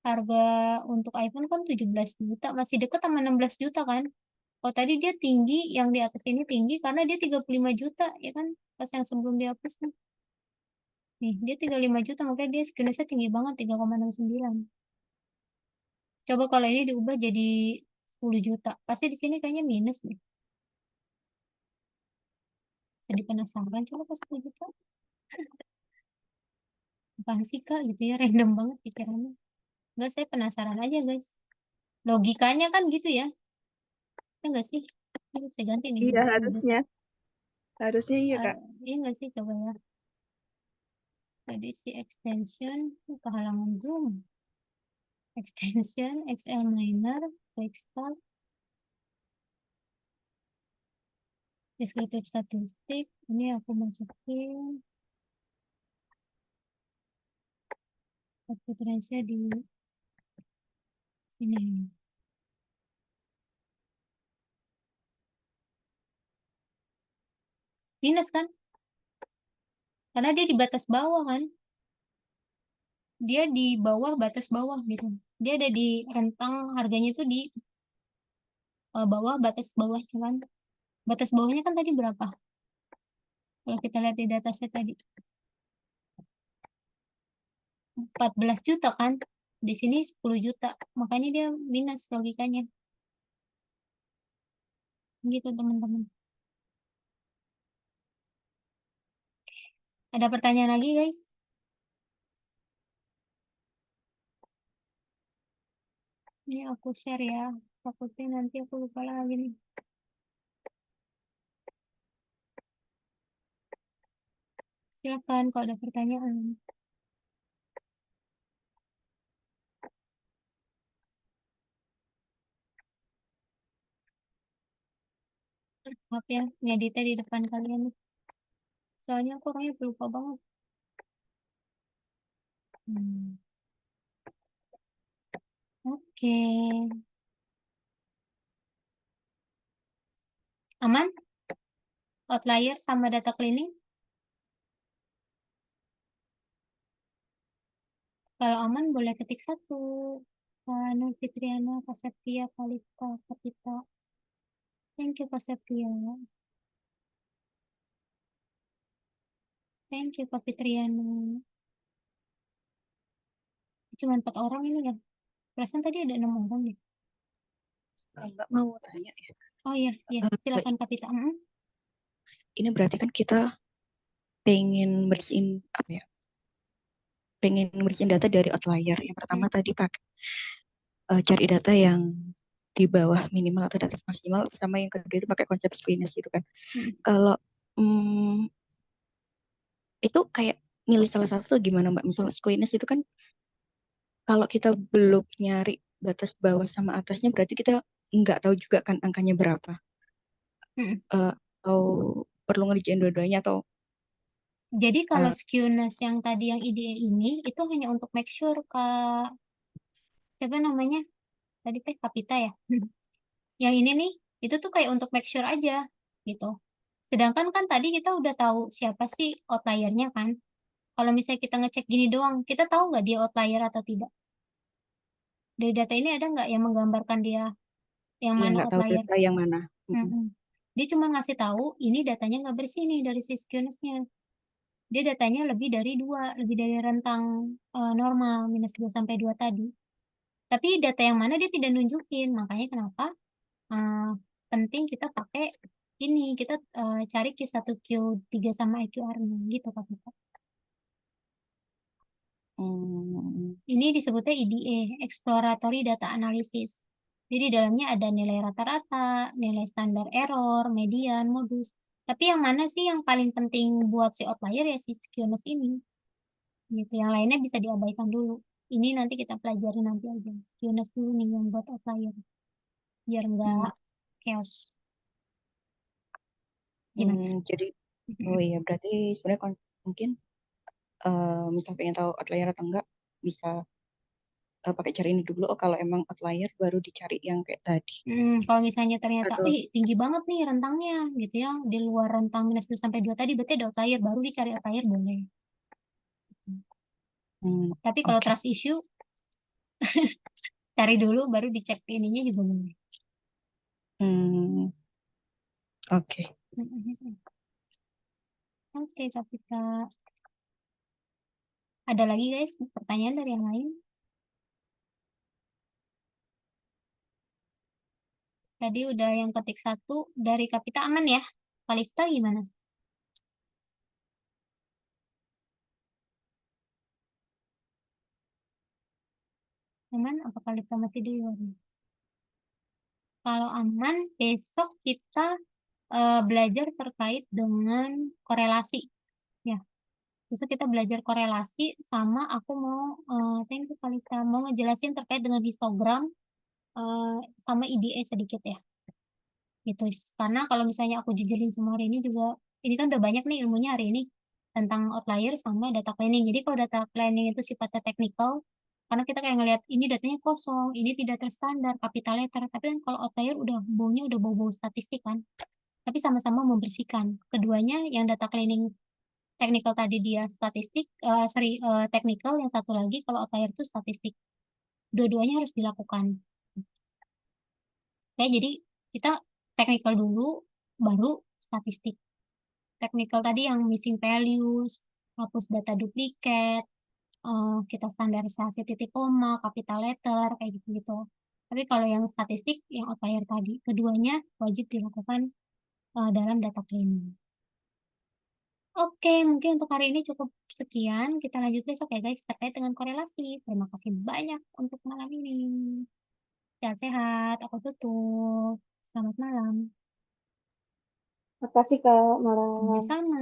harga untuk iPhone kan 17 juta. Masih deket sama 16 juta kan. Oh tadi dia tinggi, yang di atas ini tinggi karena dia 35 juta. Ya kan? Pas yang sebelum dihapus nih. Nih, dia 35 juta. Makanya dia skinnya tinggi banget. 3,69. Coba kalau ini diubah jadi 10 juta. Pasti di sini kayaknya minus nih. Jadi penasaran. Coba pas 10 juta. Apaan sih Kak? Gitu ya. Random banget pikirannya. Enggak, saya penasaran aja guys. Logikanya kan gitu ya. Ya enggak sih? Ini saya ganti nih Iya, jadi 10 juta. harusnya. Harusnya iya, Ah, Kak. iya enggak sih? Coba ya. Tadi si extension. Kehalangan zoom. Extension. XL minor. Quick start. Deskriptif statistik. Ini aku masukin. Output range-nya di sini. Minus kan? Karena dia di batas bawah kan? Dia di bawah batas bawah gitu. Dia ada di rentang harganya itu di bawah batas bawahnya kan. Batas bawahnya kan tadi berapa? Kalau kita lihat di dataset tadi 14 juta kan. Di sini 10 juta. Makanya dia minus logikanya. Gitu teman-teman. Ada pertanyaan lagi guys? Ini aku share ya. Takutnya nanti aku lupa lagi nih. Silakan kalau ada pertanyaan. Maaf ya, ngeditnya di depan kalian nih. Soalnya aku orangnya pelupa banget. Hmm. Oke. Aman? Outlier sama data cleaning? Kalau aman boleh ketik 1. Nur Fitriana, Kaseptia, Kalita, Kapita. Thank you, Kaseptia. Thank you, Kak Fitriana. Cuma 4 orang ini ya. Perasaan tadi ada 6 orang deh. Mbak mau tanya ya. Oh iya, iya. Mbak, Silakan Kapita. ini berarti kan kita pengen bersihin apa ya? Pengen bersihin data dari outlier. Yang pertama tadi pakai cari data yang di bawah minimal atau di atas maksimal, sama yang kedua itu pakai konsep squeeness gitu kan. Kalau itu kayak milih salah satu gimana Mbak? Misal squeeness itu kan kalau kita belum nyari batas bawah sama atasnya berarti kita nggak tahu juga kan angkanya berapa. Atau perlu ngerjain dua-duanya atau Jadi kalau eh, skewness yang tadi yang IDE ini itu hanya untuk make sure siapa namanya? Tadi teh Kapita ya. Yang ini nih itu tuh kayak untuk make sure aja gitu. Sedangkan kan tadi kita udah tahu siapa sih outliernya kan. Kalau misalnya kita ngecek gini doang, kita tahu nggak dia outlier atau tidak? Dari data ini ada nggak yang menggambarkan dia yang iya mana nggak tahu outlier? data yang mana. Mm-mm. Dia cuma ngasih tahu ini datanya nggak bersih nih dari si skewness-nya. Dia datanya lebih dari 2, lebih dari rentang normal -2 sampai 2 tadi. Tapi data yang mana dia tidak nunjukin. Makanya kenapa eh, penting kita pakai ini. Kita cari Q1, Q3 sama IQR-nya gitu Kak Vita. Ini disebutnya EDA, Exploratory Data Analysis. Jadi di dalamnya ada nilai rata-rata, nilai standar error, median, modus. Tapi yang mana sih yang paling penting buat si outlier ya si skewness ini. Gitu. Yang lainnya bisa diabaikan dulu. Ini nanti kita pelajari nanti aja. Skewness dulu nih yang buat outlier. Biar nggak chaos. Gimana? Jadi oh iya berarti sebenarnya mungkin misal pengen tahu outlier atau enggak bisa pakai cari ini dulu. Oh kalau emang outlier baru dicari yang kayak tadi. Kalau misalnya ternyata, Atau tinggi banget nih rentangnya, gitu ya, di luar rentang -2 sampai 2 tadi, berarti ada outlier, baru dicari outlier boleh. Tapi kalau oke. trust issue, cari dulu, baru dicek ininya juga boleh. Oke. Oke, tapi Kak. Ada lagi guys, pertanyaan dari yang lain? Tadi udah yang ketik 1, dari Kapita aman ya? Kalista gimana? Aman? Apa Kalista masih di luar? Kalau aman, besok kita belajar terkait dengan korelasi. Ya, besok kita belajar korelasi sama aku mau, thank you Kalista, mau ngejelasin terkait dengan histogram sama IDE sedikit ya. Gitu. Karena kalau misalnya aku jujulin semua hari ini juga, ini kan udah banyak nih ilmunya hari ini tentang outlier sama data cleaning. Jadi kalau data cleaning itu sifatnya technical, karena kita kayak ngelihat ini datanya kosong, ini tidak terstandar, capital letter. Tapi kan kalau outlier udah baunya udah bau-bau statistik kan. Tapi sama-sama membersihkan. Keduanya yang data cleaning technical tadi dia statistik, technical, yang satu lagi kalau outlier itu statistik. Dua-duanya harus dilakukan. Oke, jadi kita technical dulu, baru statistik. Technical tadi yang missing values, hapus data duplikat, kita standarisasi titik koma, capital letter, kayak gitu-gitu. Tapi kalau yang statistik, yang outlier tadi, keduanya wajib dilakukan dalam data cleaning. Oke, mungkin untuk hari ini cukup sekian. Kita lanjut besok ya guys, terkait dengan korelasi. Terima kasih banyak untuk malam ini. sehat-sehat. Aku tutup. Selamat malam. Makasih Kak, malam. Sama-sama.